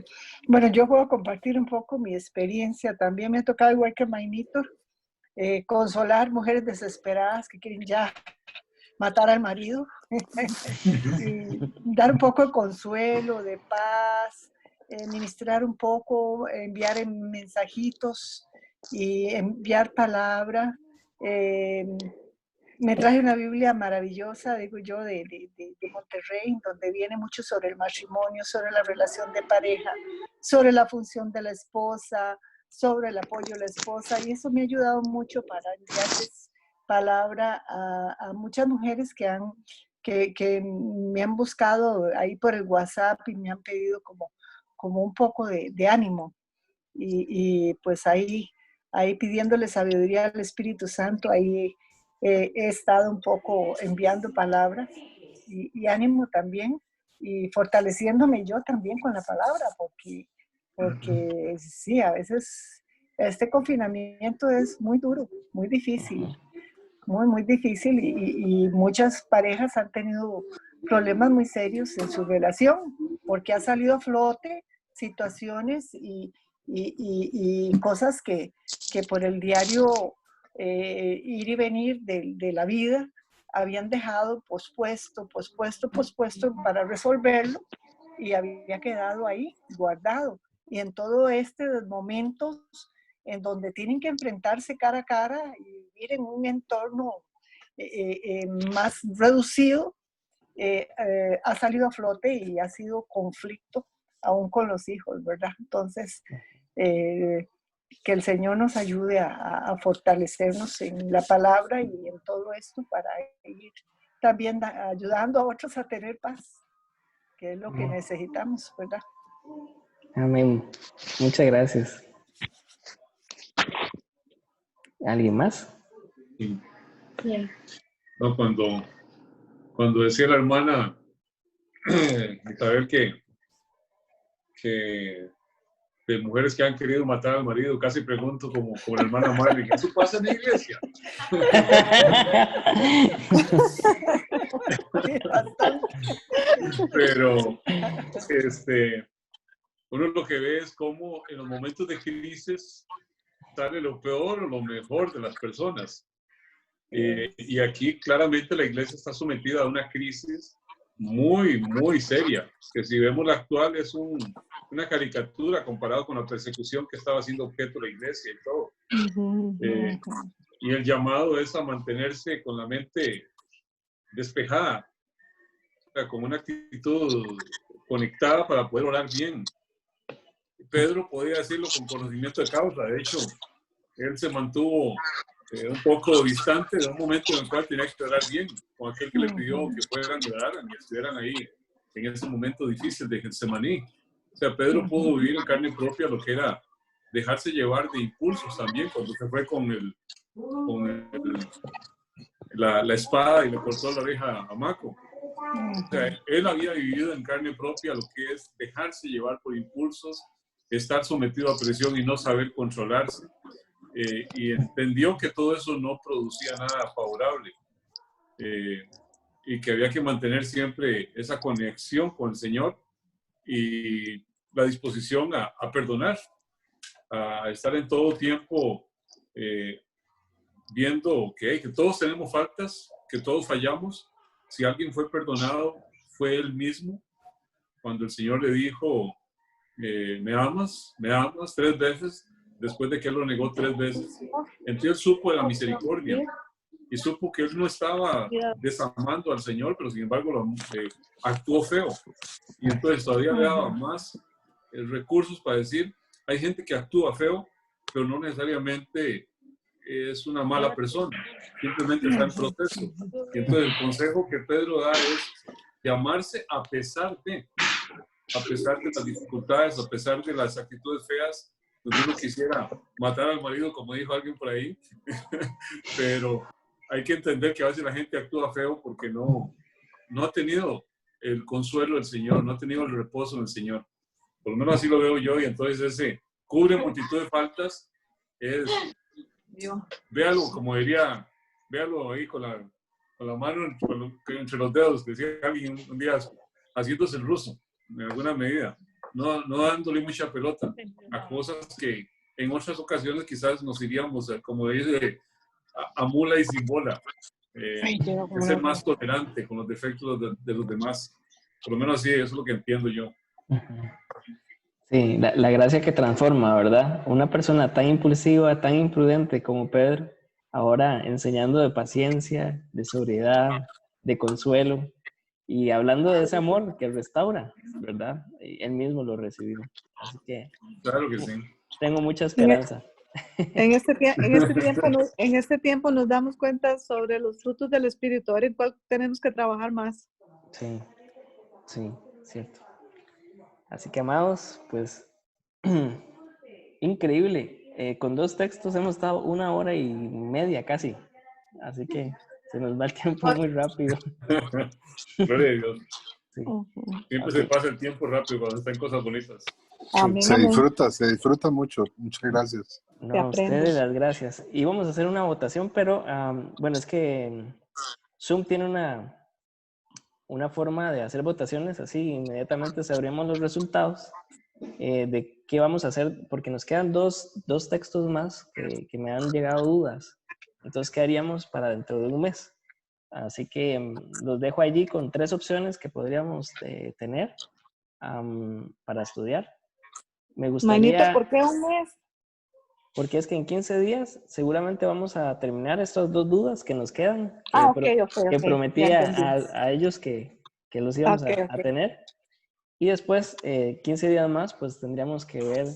Bueno, yo puedo compartir un poco mi experiencia. También me ha tocado, igual que Mainito, consolar mujeres desesperadas que quieren ya matar al marido y dar un poco de consuelo, de paz, ministrar un poco, enviar mensajitos y enviar palabra. Me traje una Biblia maravillosa, digo yo, de Monterrey, donde viene mucho sobre el matrimonio, sobre la relación de pareja, sobre la función de la esposa, sobre el apoyo a la esposa, y eso me ha ayudado mucho para enviarles palabra a muchas mujeres que me han buscado ahí por el WhatsApp y me han pedido como un poco de ánimo. Y pues ahí pidiéndole sabiduría al Espíritu Santo, ahí he estado un poco enviando palabras y ánimo también, y fortaleciéndome yo también con la palabra, porque sí, a veces este confinamiento es muy duro, muy difícil, muy difícil, y muchas parejas han tenido problemas muy serios en su relación, porque ha salido a flote situaciones y cosas que por el diario ir y venir de la vida habían dejado pospuesto para resolverlo, y había quedado ahí guardado. Y en todo este momentos en donde tienen que enfrentarse cara a cara y vivir en un entorno más reducido, ha salido a flote y ha sido conflicto aún con los hijos, ¿verdad? Entonces, que el Señor nos ayude a fortalecernos en la palabra y en todo esto para ir también ayudando a otros a tener paz, que es lo que necesitamos, ¿verdad? Amén. Muchas gracias. ¿Alguien más? Sí. No, cuando decía la hermana Isabel que de mujeres que han querido matar al marido, casi pregunto como la hermana Marley, ¿eso pasa en la iglesia? Pero uno lo que ve es cómo en los momentos de crisis sale lo peor o lo mejor de las personas. Y aquí claramente la iglesia está sometida a una crisis muy, muy seria, que si vemos la actual es una caricatura comparado con la persecución que estaba siendo objeto de la iglesia y todo. Y el llamado es a mantenerse con la mente despejada, o sea, con una actitud conectada para poder orar bien. Pedro podía decirlo con conocimiento de causa. De hecho, él se mantuvo un poco distante de un momento en el cual tenía que orar bien con aquel que le pidió que fueran y oraran y estuvieran ahí en ese momento difícil de Getsemaní. O sea, Pedro pudo vivir en carne propia lo que era dejarse llevar de impulsos también cuando se fue con la espada y le cortó la oreja a Maco. O sea, él había vivido en carne propia lo que es dejarse llevar por impulsos, estar sometido a presión y no saber controlarse. Y entendió que todo eso no producía nada favorable y que había que mantener siempre esa conexión con el Señor y la disposición a perdonar, a estar en todo tiempo viendo que todos tenemos faltas, que todos fallamos. Si alguien fue perdonado, fue él mismo. Cuando el Señor le dijo, ¿me amas? ¿Me amas? 3 veces, después de que él lo negó 3 veces. Entonces él supo de la misericordia y supo que él no estaba desamando al Señor, pero sin embargo actuó feo. Y entonces todavía le daba más recursos para decir, hay gente que actúa feo, pero no necesariamente es una mala persona, simplemente está en proceso. Y entonces el consejo que Pedro da es llamarse a pesar de las dificultades, a pesar de las actitudes feas, donde uno quisiera matar al marido, como dijo alguien por ahí, pero hay que entender que a veces la gente actúa feo porque no ha tenido el consuelo del Señor, no ha tenido el reposo del Señor. Por lo menos así lo veo yo, y entonces ese cubre multitud de faltas es, véalo como diría, véalo ahí con con la mano entre los dedos, decía alguien un día, haciéndose el ruso, en alguna medida, no dándole mucha pelota a cosas que en otras ocasiones quizás nos iríamos, como dice, a mula y sin bola. Es ser más tolerante con los defectos de los demás. Por lo menos así, eso es lo que entiendo yo. Sí, la gracia que transforma, ¿verdad? Una persona tan impulsiva, tan imprudente como Pedro, ahora enseñando de paciencia, de sobriedad, de consuelo, y hablando de ese amor que restaura, ¿verdad? Y él mismo lo recibió. Así que Claro que sí. tengo mucha esperanza. En este tiempo nos damos cuenta sobre los frutos del Espíritu, ahora en cuál tenemos que trabajar más. Sí, sí, cierto. Así que, amados, pues, increíble. Con 2 textos hemos estado 1 hora y media casi. Así que se nos va el tiempo muy rápido. Gloria a Dios. Sí. Siempre se pasa el tiempo rápido cuando están cosas bonitas. Amén, Se amén. disfruta mucho. Muchas gracias. No, a ustedes las gracias. Y vamos a hacer una votación, pero bueno, es que Zoom tiene una forma de hacer votaciones, así inmediatamente sabremos los resultados de qué vamos a hacer, porque nos quedan dos textos más que me han llegado dudas. Entonces, ¿qué haríamos para dentro de un mes? Así que los dejo allí con 3 opciones que podríamos tener para estudiar. Me gustaría... Manito, ¿por qué un mes? Porque es que en 15 días seguramente vamos a terminar estas 2 dudas que nos quedan, que prometí a ellos que los íbamos a tener. Y después, 15 días más, pues tendríamos que ver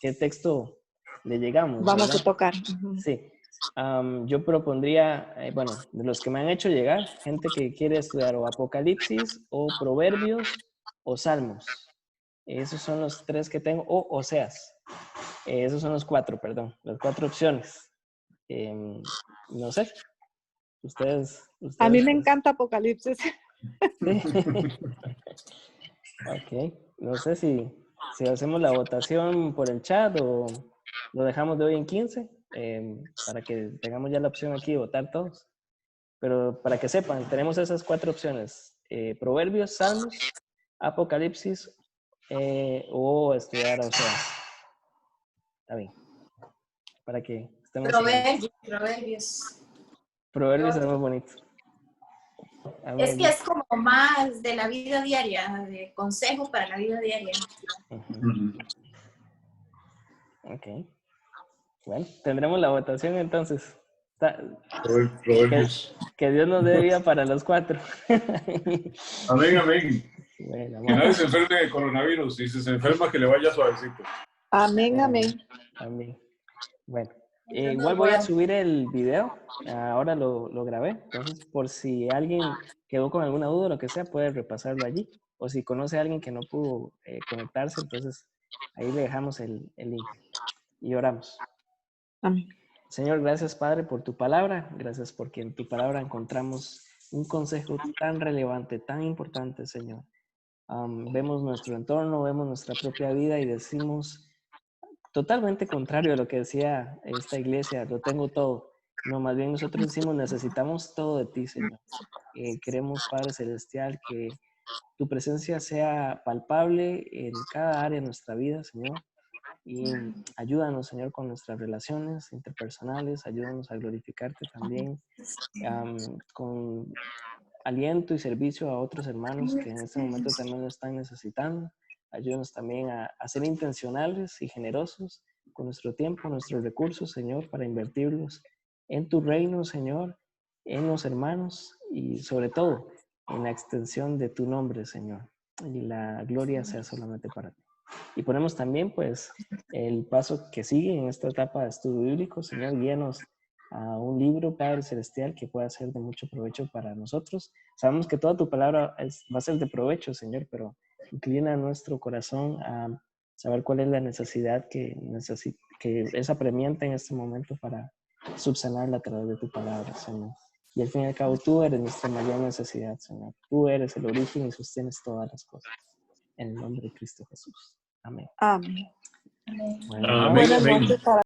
qué texto le llegamos. Vamos ¿verdad? a tocar. Sí. Yo propondría, bueno, de los que me han hecho llegar, gente que quiere estudiar o Apocalipsis, o Proverbios, o Salmos. Esos son los 3 que tengo, o Oseas. Esos son los 4, perdón, las 4 opciones. No sé, ustedes a mí me pues, encanta Apocalipsis. Ok, no sé si hacemos la votación por el chat o lo dejamos de hoy en 15 para que tengamos ya la opción aquí de votar todos. Pero para que sepan, tenemos esas 4 opciones: Proverbios, Salmos, Apocalipsis o estudiar Oseas. Está bien. Para que estemos Proverbios. Proverbios es muy bonito. Es que es como más de la vida diaria, de consejo para la vida diaria. Ok. Bueno, tendremos la votación entonces. Proverbios. Que Dios nos dé vida para los 4. Amén, amén. Bueno, que nadie se enferme de coronavirus y si se enferma que le vaya suavecito. Amén, amén. Amén. Bueno, igual voy a subir el video. Ahora lo grabé. Entonces, por si alguien quedó con alguna duda o lo que sea, puede repasarlo allí. O si conoce a alguien que no pudo conectarse, entonces ahí le dejamos el link. Y oramos. Amén. Señor, gracias, Padre, por tu palabra. Gracias porque en tu palabra encontramos un consejo tan relevante, tan importante, Señor. Vemos nuestro entorno, vemos nuestra propia vida y decimos totalmente contrario a lo que decía esta iglesia, lo tengo todo. No, más bien nosotros decimos, necesitamos todo de ti, Señor. Queremos, Padre Celestial, que tu presencia sea palpable en cada área de nuestra vida, Señor. Y ayúdanos, Señor, con nuestras relaciones interpersonales, ayúdanos a glorificarte también, con aliento y servicio a otros hermanos que en este momento también lo están necesitando. Ayúdanos también a ser intencionales y generosos con nuestro tiempo, nuestros recursos, Señor, para invertirlos en tu reino, Señor, en los hermanos y sobre todo en la extensión de tu nombre, Señor. Y la gloria sea solamente para ti. Y ponemos también, pues, el paso que sigue en esta etapa de estudio bíblico. Señor, guíanos a un libro, Padre Celestial, que pueda ser de mucho provecho para nosotros. Sabemos que toda tu palabra va a ser de provecho, Señor, pero inclina nuestro corazón a saber cuál es la necesidad que es apremiante en este momento para subsanarla a través de tu palabra, Señor. Y al fin y al cabo, tú eres nuestra mayor necesidad, Señor. Tú eres el origen y sostienes todas las cosas. En el nombre de Cristo Jesús. Amén. Amén. Bueno, Amén. Buenas noches para